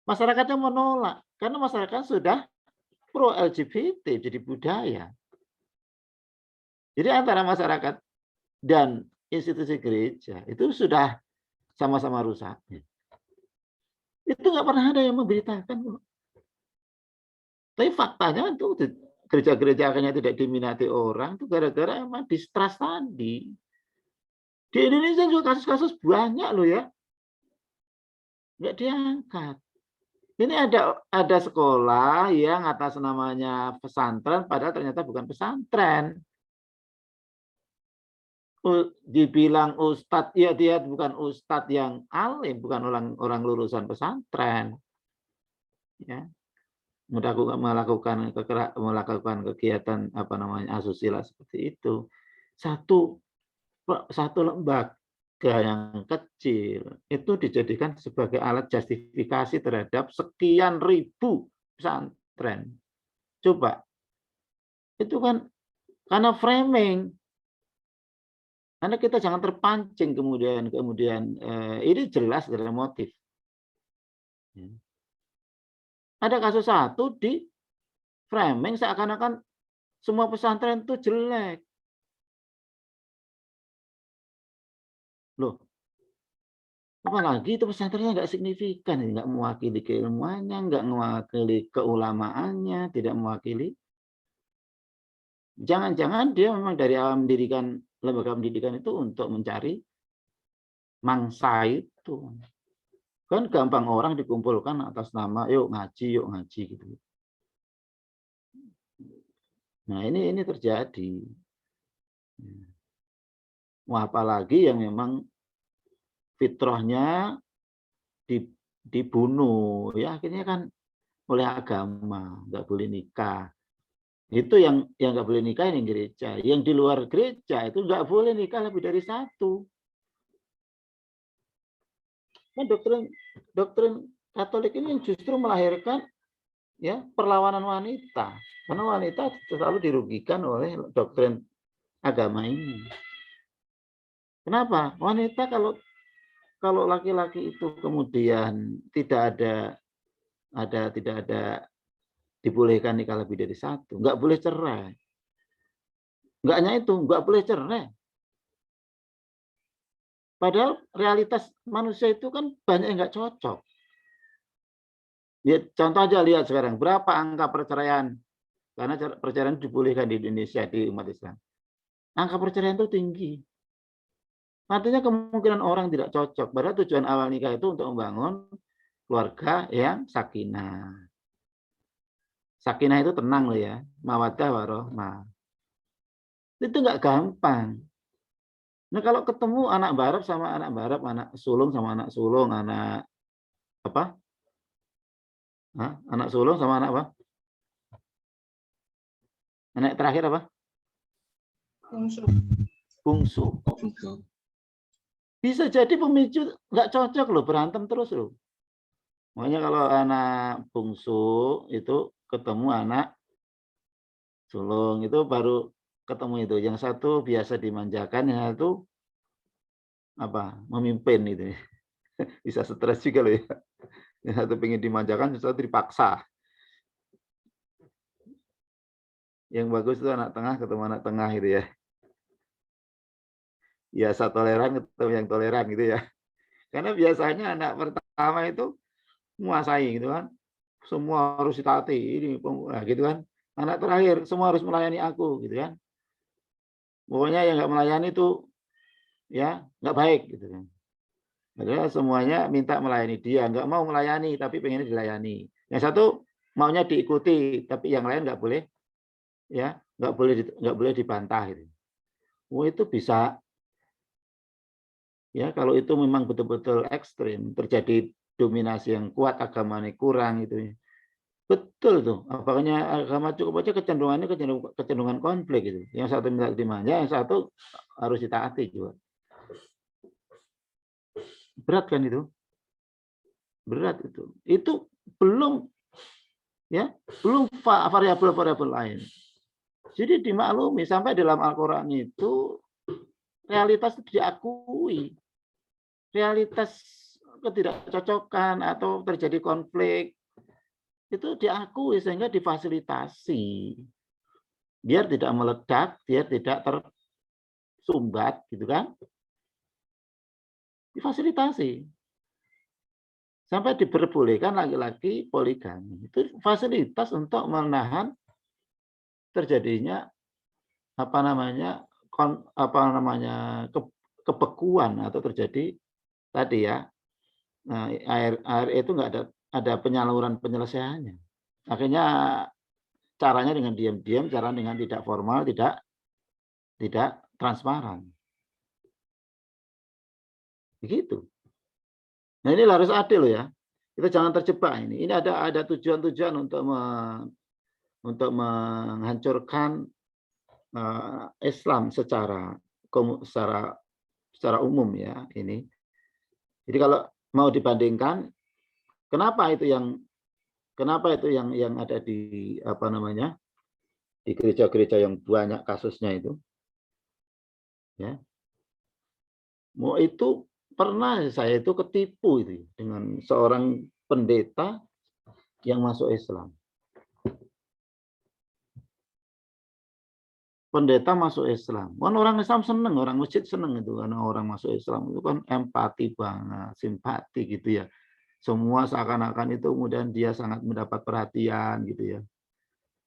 Masyarakatnya menolak karena masyarakat sudah pro LGBT jadi budaya. Jadi antara masyarakat dan institusi gereja itu sudah sama-sama rusak. Itu nggak pernah ada yang memberitakan. Tapi faktanya itu gereja-gereja akhirnya tidak diminati orang itu gara-gara emang distrust tadi. Di Indonesia juga kasus-kasus banyak loh ya, nggak diangkat. Ini ada sekolah yang atas namanya pesantren, padahal ternyata bukan pesantren. Dibilang ustadz, ya dia bukan ustadz yang alim, bukan orang lulusan pesantren. Ya, melakukan kegiatan apa namanya asusila seperti itu. Satu lembaga yang kecil itu dijadikan sebagai alat justifikasi terhadap sekian ribu pesantren. Coba, itu kan karena framing. Karena kita jangan terpancing kemudian ini jelas dari motif. Ada kasus satu di framing seakan-akan semua pesantren itu jelek. Loh, apalagi itu pesantrennya nggak signifikan, nggak mewakili keilmuannya, nggak mewakili keulamaannya, tidak mewakili. Jangan-jangan dia memang dari awal mendirikan lembaga pendidikan itu untuk mencari mangsa itu. Kan gampang orang dikumpulkan atas nama yuk ngaji gitu. Nah, ini terjadi. Wah, apalagi yang memang fitrahnya dibunuh, ya akhirnya kan oleh agama, nggak boleh nikah. Itu yang nggak boleh nikah ini gereja. Yang di luar gereja itu nggak boleh nikah lebih dari satu. Kan doktrin Katolik ini yang justru melahirkan ya perlawanan wanita, karena wanita selalu dirugikan oleh doktrin agama ini. Kenapa? Wanita kalau laki-laki itu kemudian tidak ada dibolehkan nikah lebih dari satu, nggak boleh cerai. Nggak hanya itu, nggak boleh cerai. Padahal realitas manusia itu kan banyak yang nggak cocok. Lihat, contoh aja lihat sekarang, berapa angka perceraian. Karena perceraian dibolehkan di Indonesia, di umat Islam. Angka perceraian itu tinggi. Artinya kemungkinan orang tidak cocok. Padahal tujuan awal nikah itu untuk membangun keluarga yang sakinah. Sakinah itu tenang loh ya. Mawaddah warahmah. Itu nggak gampang. Nah kalau ketemu anak barep sama anak barep, anak sulung sama anak sulung, anak apa? Hah? Anak sulung sama anak apa? Anak terakhir apa? Bungsu. Bungsu. Bisa jadi pemicu nggak cocok loh, berantem terus loh. Makanya kalau anak bungsu itu ketemu anak sulung itu baru ketemu itu. Yang satu biasa dimanjakan, yang satu apa? Memimpin itu. Bisa stres juga loh ya. Yang satu pengen dimanjakan, yang satu dipaksa. Yang bagus itu anak tengah ketemu anak tengah gitu ya. Biasa toleran ketemu yang toleran gitu ya. Karena biasanya anak pertama itu menguasai gitu kan. Semua harus ditaati ini gitu kan. anak terakhir, semua harus melayani aku, gitu kan. Pokoknya yang nggak melayani itu ya nggak baik, gitu kan. Padahal semuanya minta melayani dia, nggak mau melayani, tapi pengen dilayani. Yang satu maunya diikuti, tapi yang lain nggak boleh, ya nggak boleh dibantah. Gitu. Oh itu bisa, ya kalau itu memang betul-betul ekstrim, terjadi dominasi yang kuat, agamanya kurang itu. Betul tuh, apakahnya agama cukup aja kecenderungannya kecenderungan konflik gitu. Yang satu minta dimanja, yang satu harus ditaati juga. Berat kan itu? Berat itu. Itu belum ya, belum variabel-variabel lain. Jadi dimaklumi sampai dalam Al-Qur'an itu realitas itu diakui. Realitas ketidakcocokan atau terjadi konflik itu diakui sehingga difasilitasi. Biar tidak meledak, biar tidak tersumbat gitu kan. Difasilitasi. Sampai diperbolehkan laki-laki poligami. Itu fasilitas untuk menahan terjadinya kebekuan atau terjadi tadi ya. Nah, air itu nggak ada penyaluran penyelesaiannya. Akhirnya caranya dengan diam-diam, cara dengan tidak formal, tidak transparan. Begitu. Nah ini harus adil ya. Kita jangan terjebak ini. Ini ada tujuan-tujuan untuk menghancurkan Islam secara umum ya ini. Jadi kalau mau dibandingkan, kenapa itu yang ada di di gereja-gereja yang banyak kasusnya itu, ya. Mau itu pernah saya itu ketipu itu dengan seorang pendeta yang masuk Islam. Pendeta masuk Islam. Kan orang Islam seneng, orang masjid seneng itu karena orang masuk Islam itu kan empati banget, simpati gitu ya. Semua seakan-akan itu kemudian dia sangat mendapat perhatian gitu ya.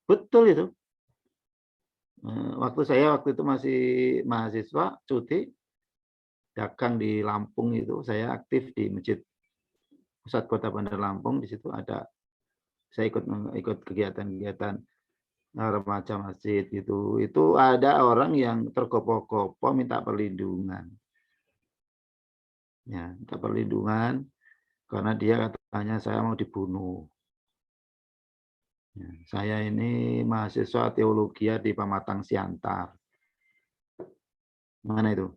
Betul itu. Waktu itu masih mahasiswa cuti dagang di Lampung itu, saya aktif di Masjid Pusat Kota Bandar Lampung. Di situ saya ikut kegiatan-kegiatan remaja masjid gitu. Itu ada orang yang tergopoh-gopoh minta perlindungan. Ya, minta perlindungan karena dia katanya saya mau dibunuh. Ya, saya ini mahasiswa teologi di Pematang Siantar. Mana itu?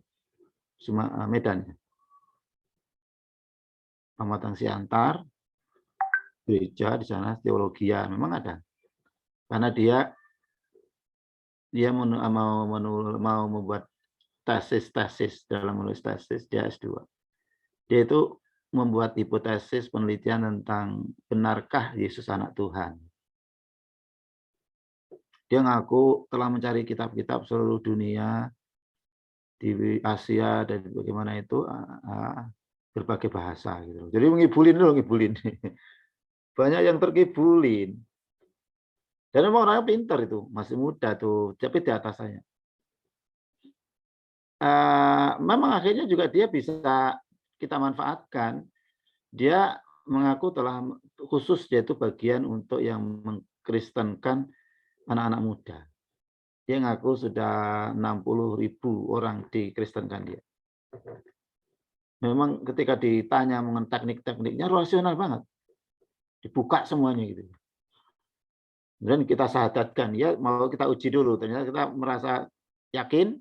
Medan. Pematang Siantar, gereja di sana teologi memang ada. Karena dia mau membuat tesis dalam menulis tesis dia S2. Dia itu membuat hipotesis penelitian tentang benarkah Yesus anak Tuhan. Dia ngaku telah mencari kitab-kitab seluruh dunia di Asia dan bagaimana itu berbagai bahasa gitu. Jadi ngibulin. Banyak yang terkibulin. Dan memang orangnya pintar itu, masih muda tuh, tapi di atas saya. Memang akhirnya juga dia bisa kita manfaatkan. Dia mengaku telah khusus dia itu bagian untuk yang mengkristenkan anak-anak muda. Dia ngaku sudah 60.000 orang dikristenkan dia. Memang ketika ditanya mengenai teknik-tekniknya rasional banget. Dibuka semuanya gitu. Kemudian kita syahadatkan, ya mau kita uji dulu. Ternyata kita merasa yakin.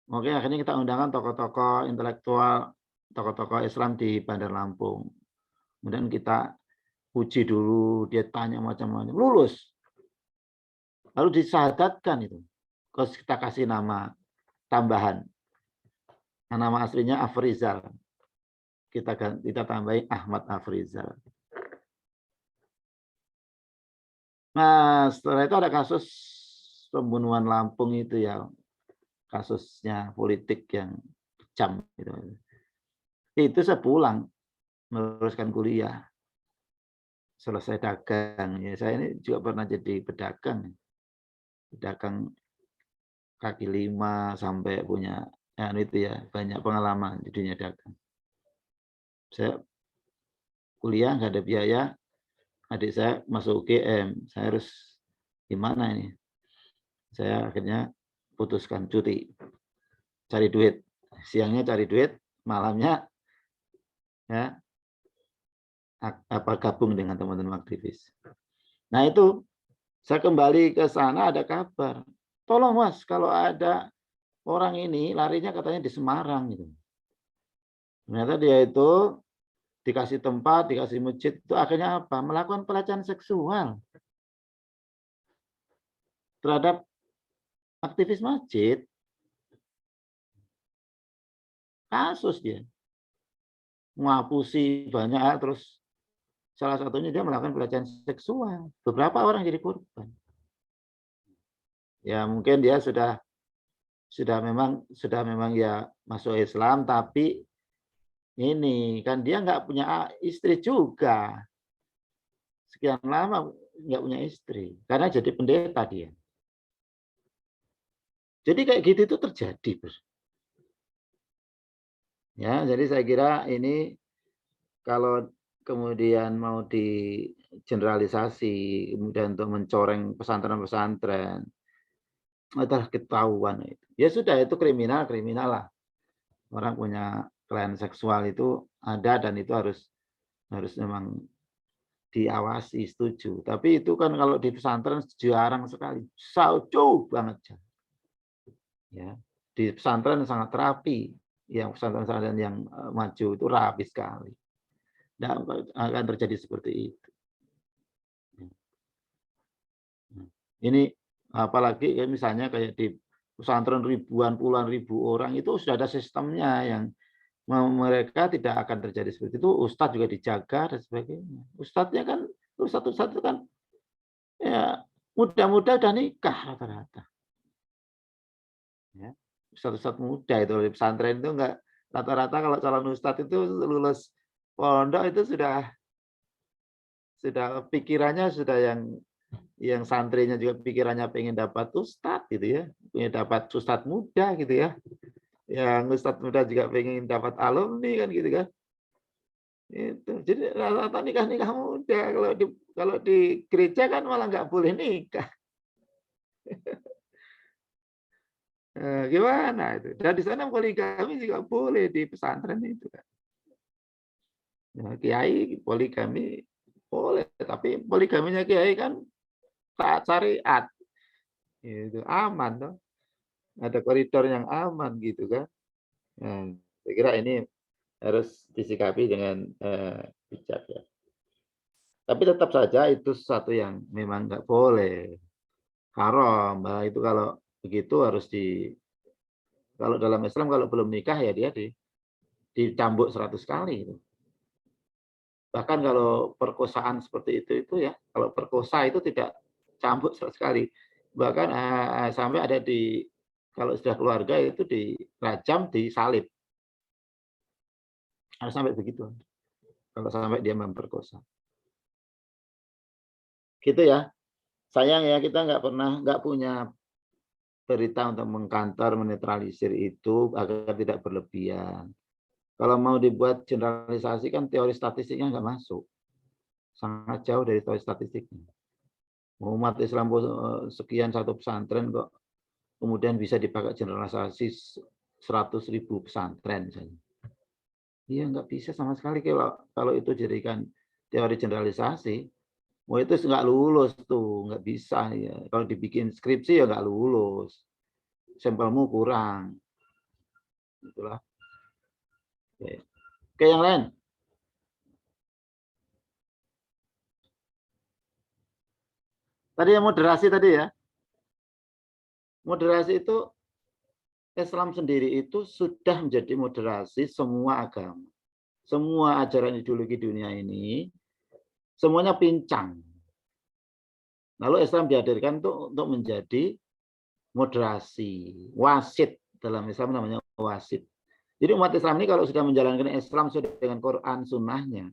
Oke, akhirnya kita undangkan tokoh-tokoh intelektual, tokoh-tokoh Islam di Bandar Lampung. Kemudian kita uji dulu, dia tanya macam-macam, lulus. Lalu disyahadatkan itu. Terus kita kasih nama tambahan. Nama aslinya Afrizal. Kita tambahin Ahmad Afrizal. Nah, setelah itu ada kasus pembunuhan Lampung itu ya. Kasusnya politik yang kejam. Itu saya pulang meneruskan kuliah. selesai dagang. Ya, saya ini juga pernah jadi pedagang. Pedagang kaki lima sampai punya itu ya, banyak pengalaman di dunia dagang. Saya kuliah nggak ada biaya, adik saya masuk UGM, saya harus gimana ini? Saya akhirnya putuskan cuti, cari duit. Siangnya cari duit, malamnya ya gabung dengan teman-teman aktivis. Nah itu saya kembali ke sana ada kabar, tolong Mas kalau ada orang ini larinya katanya di Semarang gitu. Ternyata dia itu dikasih tempat, dikasih masjid, itu akhirnya apa? Melakukan pelecehan seksual terhadap aktivis masjid. Kasus dia. Ngapusi banyak, terus salah satunya dia melakukan pelecehan seksual. Beberapa orang jadi korban. Ya mungkin dia sudah memang ya masuk Islam, tapi ini kan dia nggak punya istri juga. Sekian lama nggak punya istri karena jadi pendeta dia. Jadi kayak gitu itu terjadi, Bos. Ya, jadi saya kira ini kalau kemudian mau digeneralisasi kemudian untuk mencoreng pesantren-pesantren adalah ketahuan itu. Ya sudah itu kriminal lah. Orang punya kelainan seksual itu ada dan itu harus memang diawasi, setuju. Tapi itu kan kalau di pesantren jarang sekali, jauh banget. Ya, di pesantren sangat rapi. Yang pesantren-pesantren yang maju itu rapi sekali. Tidak akan terjadi seperti itu. Ini apalagi misalnya kayak di pesantren ribuan, puluhan ribu orang itu sudah ada sistemnya yang mereka tidak akan terjadi seperti itu. Ustadz juga dijaga dan sebagainya. Ustadznya kan, ustadz kan ya muda-muda udah nikah rata-rata. Ya, ustadz muda itu di pesantren itu enggak rata-rata kalau calon ustadz itu lulus pondok itu sudah pikirannya sudah yang santrinya juga pikirannya pengen dapat ustadz gitu ya, pengen dapat ustadz muda gitu ya. Yang ustadz muda juga pengen dapat alumni kan gitu kan. Itu. Jadi rata-rata nikah muda. Kalau di gereja kan malah nggak boleh nikah. Gimana itu? Dan di sana poligami juga boleh di pesantren itu kan. Nah, kiai poligami boleh, tapi poligaminya kiai kan taat syariat. Itu aman toh. Ada koridor yang aman gitu kan. Nah, saya kira ini harus disikapi dengan bijak ya. Tapi tetap saja itu sesuatu yang memang nggak boleh. Haram. Nah, itu kalau begitu harus kalau dalam Islam kalau belum nikah ya dia dicambuk 100 kali itu. Bahkan kalau perkosaan seperti itu ya, kalau perkosa itu tidak cambuk 100 kali. Bahkan sampai ada kalau sudah keluarga itu dirajam, disalib. Harus sampai begitu. Kalau sampai dia memperkosa. Gitu ya. Sayang ya kita nggak punya berita untuk mengkantor, menetralisir itu agar tidak berlebihan. Kalau mau dibuat generalisasi kan teori statistiknya nggak masuk. Sangat jauh dari teori statistiknya. Umat Islam sekian satu pesantren kok kemudian bisa dipakai generalisasi 100.000 pesantren misalnya. Iya nggak bisa sama sekali kalau itu dijadikan teori generalisasi. Mau itu nggak lulus tuh, nggak bisa ya. Kalau dibikin skripsi ya nggak lulus. Sampelmu kurang. Itulah. Oke, yang lain. Tadi yang moderasi tadi ya. Moderasi itu Islam sendiri itu sudah menjadi moderasi semua agama. Semua ajaran ideologi dunia ini semuanya pincang. Lalu Islam dihadirkan untuk menjadi moderasi, wasit. Dalam Islam namanya wasit. Jadi umat Islam ini kalau sudah menjalankan Islam sesuai dengan Quran, sunnahnya,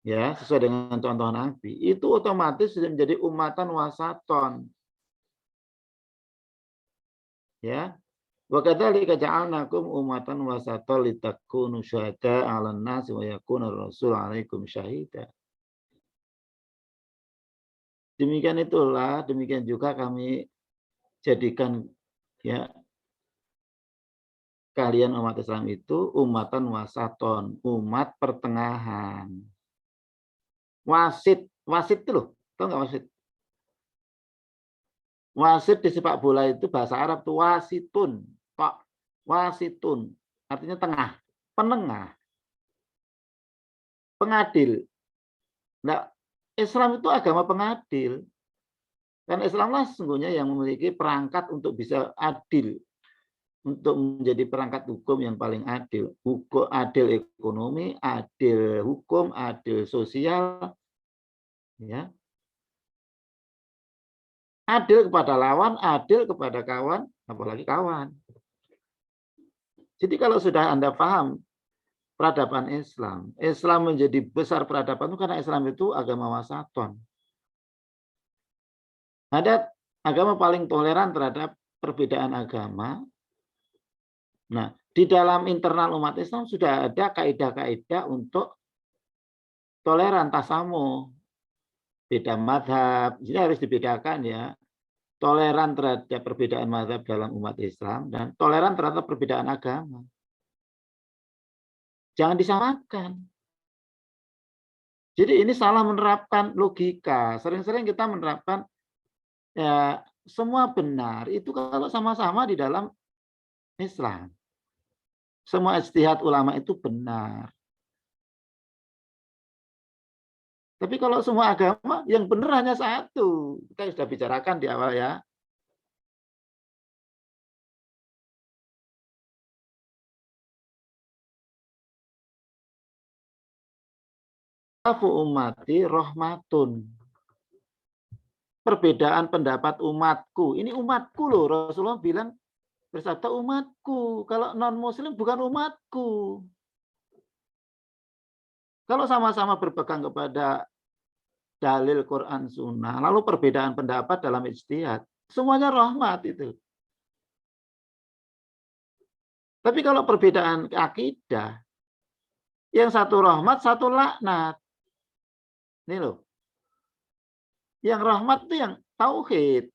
ya sesuai dengan contoh Nabi, itu otomatis sudah menjadi umatan wasaton. Ya. Wa kadzalika ja'alnakum umatan wasaton litakunu syuhada 'alan nas wa yakuna rasul 'alaikum syahida. Demikian juga kami jadikan ya kalian umat Islam itu umatan wasaton, umat pertengahan. Wasit itu loh, tahu nggak wasit? Wasit di sepak bola itu bahasa Arab tuh wasitun, pak, wasitun, artinya tengah, penengah, pengadil. Nah, Islam itu agama pengadil. Karena Islamlah sesungguhnya yang memiliki perangkat untuk bisa adil, untuk menjadi perangkat hukum yang paling adil. Hukum adil ekonomi, adil hukum, adil sosial, ya. Adil kepada lawan, adil kepada kawan, apalagi kawan. Jadi kalau sudah Anda paham peradaban Islam, Islam menjadi besar peradaban itu karena Islam itu agama wasaton. Ada agama paling toleran terhadap perbedaan agama. Nah, di dalam internal umat Islam sudah ada kaidah-kaidah untuk toleran tasamuh. Beda madhab, ini harus dibedakan ya. Toleran terhadap perbedaan madhab dalam umat Islam dan toleran terhadap perbedaan agama. Jangan disamakan. Jadi ini salah menerapkan logika. Sering-sering kita menerapkan ya semua benar itu kalau sama-sama di dalam Islam. Semua ijtihad ulama itu benar. Tapi kalau semua agama yang benar hanya satu. Kita sudah bicarakan di awal ya. Afu ummati rahmatun. Perbedaan pendapat umatku. Ini umatku loh. Rasulullah bilang bersabda umatku. Kalau non-muslim bukan umatku. Kalau sama-sama berpegang kepada dalil Quran Sunnah, lalu perbedaan pendapat dalam ijtihad, semuanya rahmat itu. Tapi kalau perbedaan akidah, yang satu rahmat, satu laknat. Ini loh. Yang rahmat itu yang tauhid.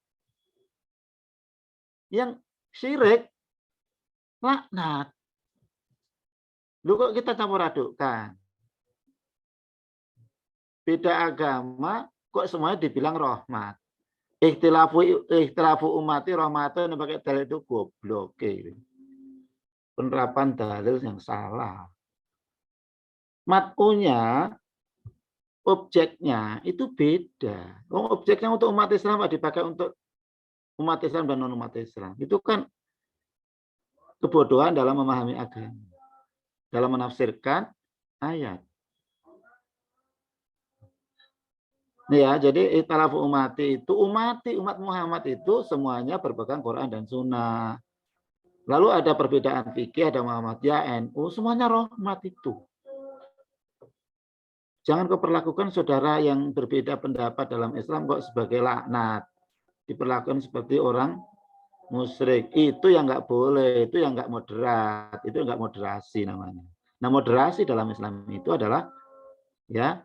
Yang syirik, laknat. Loh kok kita campur adukkan? Beda agama, kok semuanya dibilang rahmat. Ikhtilafu umati rahmatun pakai dalil itu goblok. Penerapan dalil yang salah. Mat'unya, objeknya itu beda. Objeknya untuk umat Islam dipakai untuk umat Islam dan non-umat Islam. Itu kan kebodohan dalam memahami agama. Dalam menafsirkan ayat. Ya, jadi ikhtilafu umati itu umat Muhammad itu semuanya berpegang Quran dan Sunnah. Lalu ada perbedaan fikih, ada Muhammadiyah, NU, semuanya rahmat itu. Jangan kau perlakukan saudara yang berbeda pendapat dalam Islam kok sebagai laknat. Diperlakukan seperti orang musyrik. Itu yang nggak boleh, itu yang nggak moderat, itu nggak moderasi namanya. Nah, moderasi dalam Islam itu adalah ya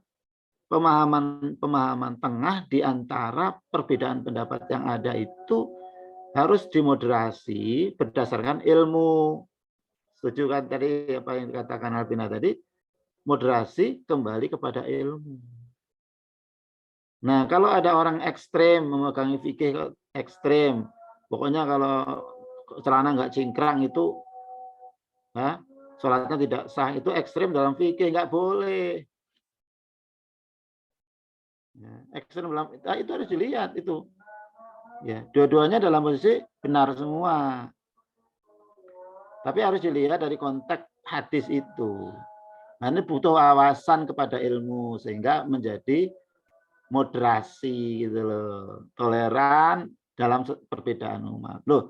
pemahaman tengah di antara perbedaan pendapat yang ada itu harus dimoderasi berdasarkan ilmu. Setuju kan tadi apa yang dikatakan Albina tadi? Moderasi kembali kepada ilmu. Nah, kalau ada orang ekstrem memegangi fikih ekstrem, pokoknya kalau celana nggak cingkrang itu, ya, sholatnya tidak sah, itu ekstrem dalam fikih, nggak boleh. Ya, ekstrem dalam itu harus dilihat itu. Ya, dua-duanya dalam posisi benar semua. Tapi harus dilihat dari konteks hadis itu. Nah, ini butuh wawasan kepada ilmu sehingga menjadi moderasi gitu loh. Toleran dalam perbedaan umat. Loh,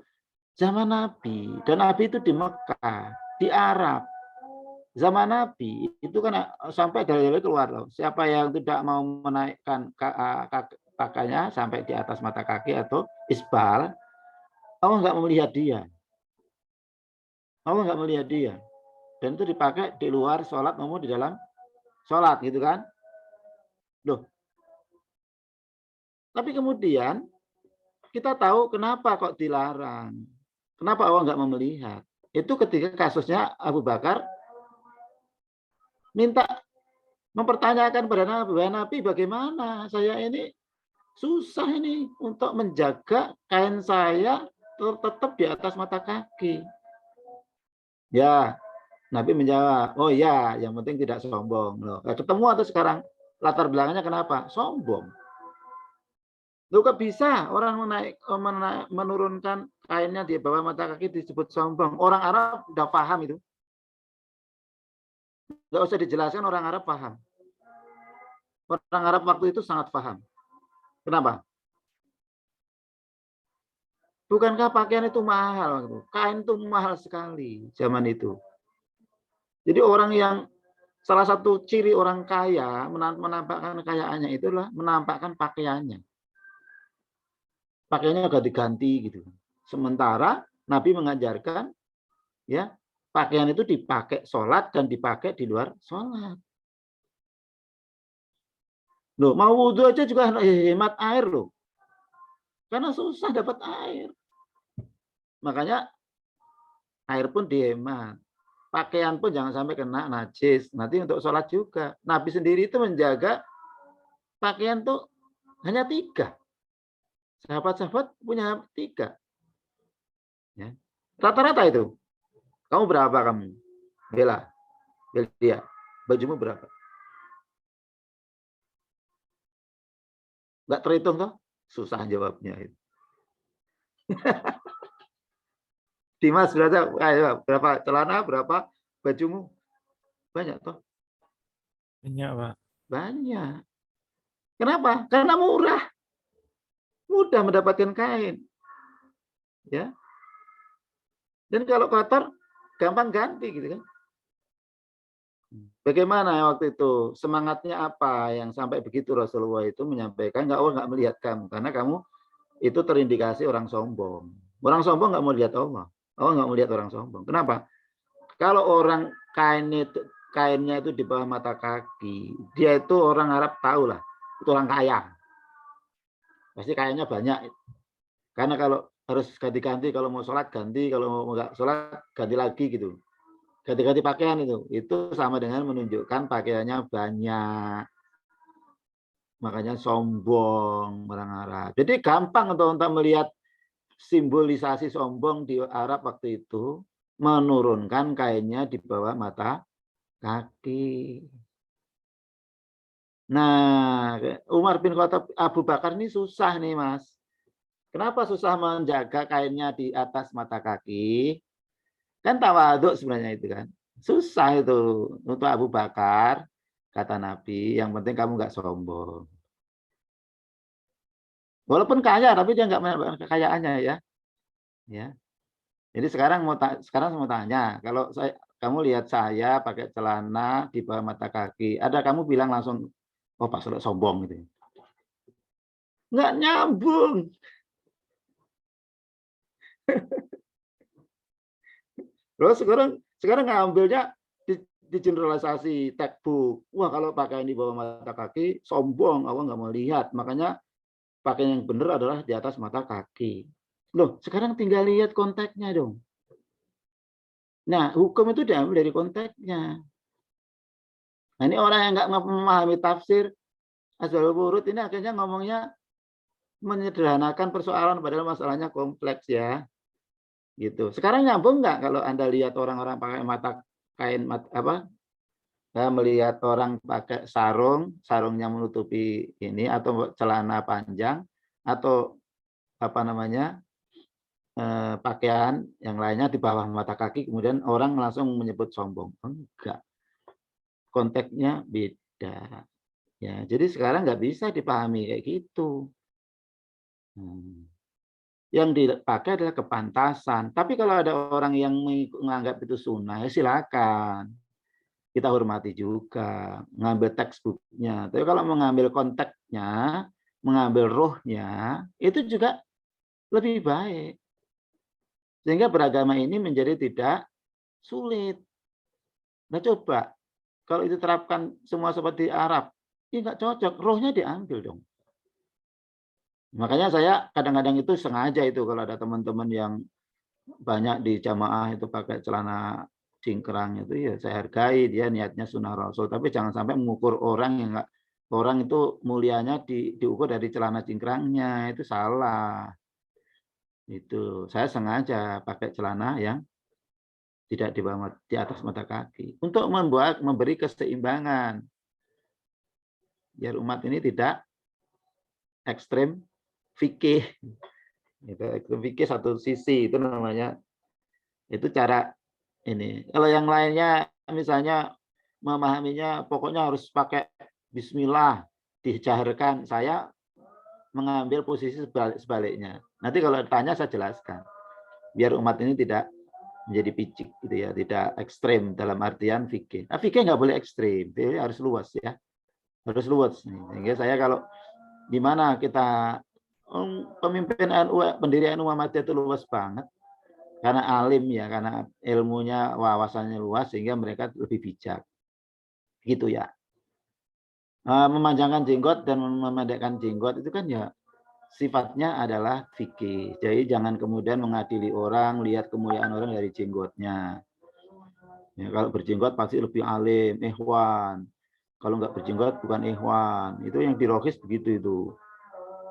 zaman Nabi dan Nabi itu di Mekah, di Arab. Zaman Nabi itu kan sampai dalil keluar loh. Siapa yang tidak mau menaikkan pakaiannya sampai di atas mata kaki atau isbal, Allah nggak melihat dia. Allah nggak melihat dia. Dan itu dipakai di luar sholat maupun di dalam sholat gitu kan. Loh. Tapi kemudian kita tahu kenapa kok dilarang. Kenapa Allah nggak mau melihat. Itu ketika kasusnya Abu Bakar minta mempertanyakan pada Nabi, bagaimana saya ini susah ini untuk menjaga kain saya tetap di atas mata kaki. Ya, Nabi menjawab, oh ya, yang penting tidak sombong. Loh, ketemu atau sekarang latar belakangnya kenapa? Sombong. Loh, kok bisa orang menurunkan kainnya di bawah mata kaki disebut sombong? Orang Arab udah paham itu. Nggak usah dijelaskan, orang Arab paham. Orang Arab waktu itu sangat paham. Kenapa? Bukankah pakaian itu mahal? Kain itu mahal sekali zaman itu. Jadi orang yang salah satu ciri orang kaya menampakkan kekayaannya itu adalah menampakkan pakaiannya. Pakaiannya ganti-ganti gitu. Sementara Nabi mengajarkan ya pakaian itu dipakai sholat dan dipakai di luar sholat. Loh, mau wudhu aja juga hemat air loh. Karena susah dapat air. Makanya air pun dihemat. Pakaian pun jangan sampai kena najis. Nanti untuk sholat juga. Nabi sendiri itu menjaga pakaian tuh hanya 3. Sahabat-sahabat punya 3. Ya. Rata-rata itu. Kamu berapa kamu? Bella. Dia. Bajumu berapa? Nggak terhitung toh? Susah jawabnya itu. Dimas berapa celana, berapa bajumu? Banyak toh? Banyak, Pak. Banyak. Kenapa? Karena murah. Mudah mendapatkan kain. Ya. Dan kalau kotor gampang ganti gitu kan. Bagaimana waktu itu? Semangatnya apa yang sampai begitu Rasulullah itu menyampaikan nggak melihat kamu karena kamu itu terindikasi orang sombong. Orang sombong nggak mau lihat Allah. Allah nggak mau lihat orang sombong. Kenapa? Kalau orang kainnya itu di bawah mata kaki, dia itu orang Arab tahu lah, itu orang kaya. Pasti kayaknya banyak. Karena kalau harus ganti-ganti, kalau mau sholat ganti, kalau mau nggak sholat ganti lagi gitu. Ganti-ganti pakaian itu sama dengan menunjukkan pakaiannya banyak. Makanya sombong orang Arab. Jadi gampang untuk melihat simbolisasi sombong di Arab waktu itu menurunkan kainnya di bawah mata kaki. Nah, Umar bin Khattab Abu Bakar ini susah nih, Mas. Kenapa susah menjaga kainnya di atas mata kaki? Kan tawaduk sebenarnya itu kan. Susah itu untuk Abu Bakar, kata Nabi, yang penting kamu nggak sombong. Walaupun kaya, tapi dia nggak menambahkan kekayaannya ya. Ya. Jadi sekarang mau tanya, kalau kamu lihat saya pakai celana di bawah mata kaki, ada kamu bilang langsung, oh Pak Solo sombong gitu. Nggak nyambung. Terus sekarang ngambilnya di generalisasi textbook. Wah kalau pakaian di bawah mata kaki sombong, Allah nggak mau lihat. Makanya pakaian yang benar adalah di atas mata kaki. Loh, sekarang tinggal lihat konteksnya dong. Nah, hukum itu diambil dari konteksnya. Nah, ini orang yang nggak memahami tafsir Asbabul Wurud ini akhirnya ngomongnya menyederhanakan persoalan padahal masalahnya kompleks ya. Gitu. Sekarang nyambung nggak kalau Anda lihat orang-orang pakai melihat orang pakai sarungnya menutupi ini atau celana panjang atau pakaian yang lainnya di bawah mata kaki, kemudian orang langsung menyebut sombong. Enggak. Konteksnya beda. Ya, jadi sekarang nggak bisa dipahami kayak gitu. Yang dipakai adalah kepantasan. Tapi kalau ada orang yang menganggap itu sunnah, ya silakan. kita hormati juga, ngambil textbooknya. Tapi kalau mengambil konteksnya, mengambil rohnya, itu juga lebih baik. Sehingga beragama ini menjadi tidak sulit. Nah coba, kalau itu terapkan semua seperti Arab, ini nggak cocok, rohnya diambil dong. Makanya saya kadang-kadang itu sengaja itu kalau ada teman-teman yang banyak di jamaah itu pakai celana cingkrang itu ya saya hargai, dia niatnya sunnah Rasul, tapi jangan sampai mengukur orang yang enggak, orang itu mulianya diukur dari celana cingkrangnya, itu salah. Itu saya sengaja pakai celana yang tidak di atas mata kaki untuk memberi keseimbangan biar umat ini tidak ekstrem fikih. Itu ekstrem fikih satu sisi itu namanya, itu cara ini. Kalau yang lainnya misalnya memahaminya pokoknya harus pakai bismillah dijaharkan, saya mengambil posisi sebaliknya. Nanti kalau tanya saya jelaskan biar umat ini tidak menjadi picik gitu ya, tidak ekstrem dalam artian fikih. Nah, fikih nggak boleh ekstrem, dia harus luas ya, harus luas. Sehingga saya kalau di mana kita pemimpin NU, pendiri NU Muhammadiyah itu luas banget. Karena alim ya, karena ilmunya, wawasannya luas, sehingga mereka lebih bijak. Gitu ya. Memanjangkan jenggot dan memendekkan jenggot itu kan ya sifatnya adalah fikih. Jadi jangan kemudian mengadili orang, lihat kemuliaan orang dari jenggotnya. Ya, kalau berjenggot pasti lebih alim, ikhwan. Kalau nggak berjenggot bukan ikhwan. Itu yang dirokis begitu itu.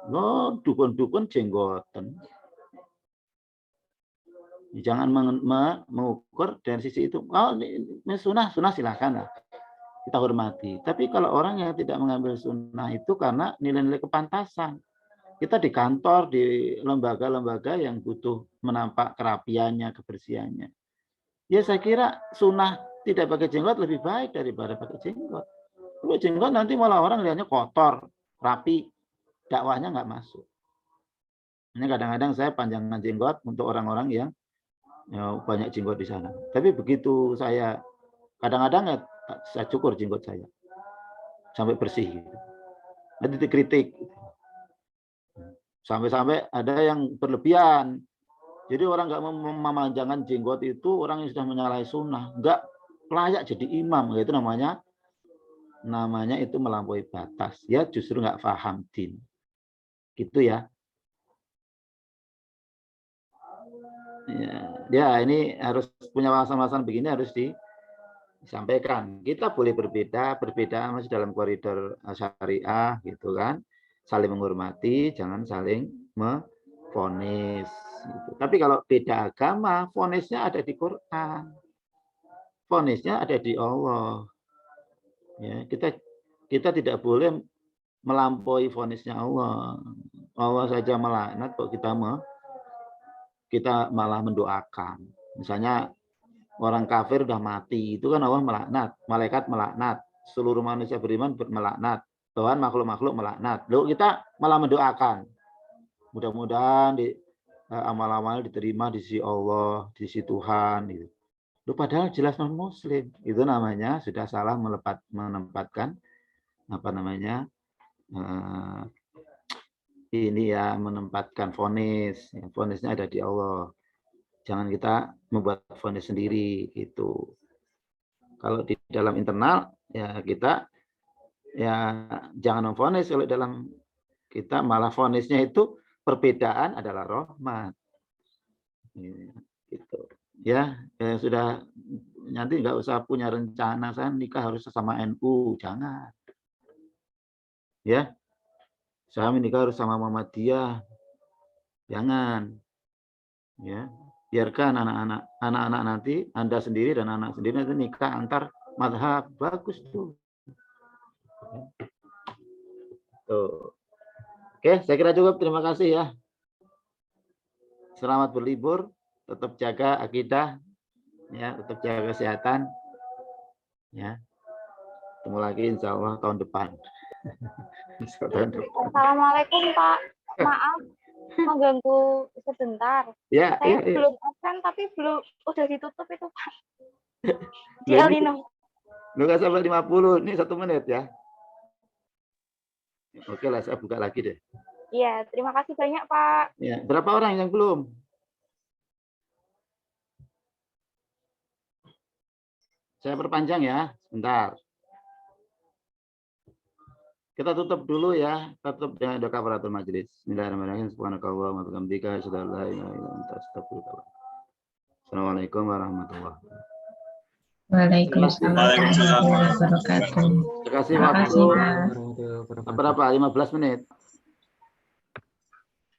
Oh, dukun-dukun jenggotan. Jangan mengukur dari sisi itu. Oh, ini sunnah silakan lah. Kita hormati. Tapi kalau orang yang tidak mengambil sunnah itu karena nilai-nilai kepantasan. Kita di kantor, di lembaga-lembaga yang butuh menampak kerapiannya, kebersihannya. Ya saya kira sunnah tidak pakai jenggot lebih baik daripada pakai jenggot. Kalau jenggot nanti malah orang lihatnya kotor, rapi, dakwahnya nggak masuk. Ini kadang-kadang saya panjangkan jenggot untuk orang-orang yang ya, banyak jenggot di sana. Tapi begitu saya kadang-kadang ya, saya cukur jenggot saya sampai bersih. Gitu. Nanti dikritik. Sampai-sampai ada yang berlebihan. Jadi orang nggak memanjangkan jenggot itu orang yang sudah menyalahi sunnah, nggak layak jadi imam. Itu namanya itu melampaui batas. Ya justru nggak paham din. Gitu ya. Ya ini harus punya wawasan-wawasan begini harus disampaikan. Kita boleh berbeda masih dalam koridor syariah gitu kan. Saling menghormati, jangan saling memvonis. Gitu. Tapi kalau beda agama, vonisnya ada di Quran. Vonisnya ada di Allah. Ya, kita tidak boleh melampaui vonisnya Allah. Allah saja melaknat kok kita malah mendoakan. Misalnya orang kafir udah mati, itu kan Allah melaknat, malaikat melaknat, seluruh manusia beriman melaknat, Tuhan makhluk-makhluk melaknat. Lalu kita malah mendoakan. Mudah-mudahan amal-amal diterima di sisi Allah, di sisi Tuhan. Gitu. Lalu padahal jelas non-muslim. Itu namanya sudah salah menempatkan ini ya, menempatkan vonis. Vonisnya ada di Allah. Jangan kita membuat vonis sendiri gitu. Kalau di dalam internal ya kita ya jangan memvonis. Kalau dalam kita malah vonisnya itu perbedaan adalah rahmat. Gitu. Ya sudah, nanti nggak usah punya rencana saya nikah harus sama NU, jangan. Ya. Saya menikah harus sama Muhammadiyah. Jangan. Ya, biarkan anak-anak nanti Anda sendiri dan anak sendiri nanti nikah antar mazhab, bagus tuh. Tuh. Oke, saya kira cukup. Terima kasih ya. Selamat berlibur, tetap jaga akidah, ya, tetap jaga kesehatan. Ya. Ketemu lagi insya Allah tahun depan. Assalamualaikum Pak. Maaf mengganggu sebentar. Ya, Saya ya. belum absen tapi udah ditutup itu Pak. Di Elino. Lu nggak sampai 50, ini 1 menit ya. Oke lah, saya buka lagi deh. Iya, terima kasih banyak, Pak. Ya, berapa orang yang belum? Saya perpanjang ya, sebentar. Kita tutup dulu ya, kita tutup dengan doa kafaratul majelis. Bismillahirrahmanirrahim. Subhanakallah wa bihamdika asyhadu an la ilaha illa anta astaghfiruka. Assalamualaikum warahmatullahi wabarakatuh. Waalaikumsalam warahmatullahi wabarakatuh. Terima kasih Terima waktu kasih, Pak. berapa? 15 menit.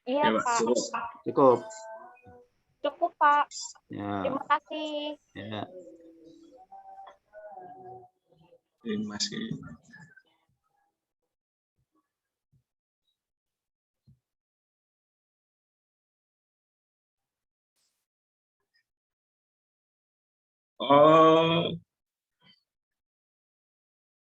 Iya, Ya, Pak. Pak. Cukup. Cukup, Pak. Ya, Terima kasih. ya. Ini masih. Oh,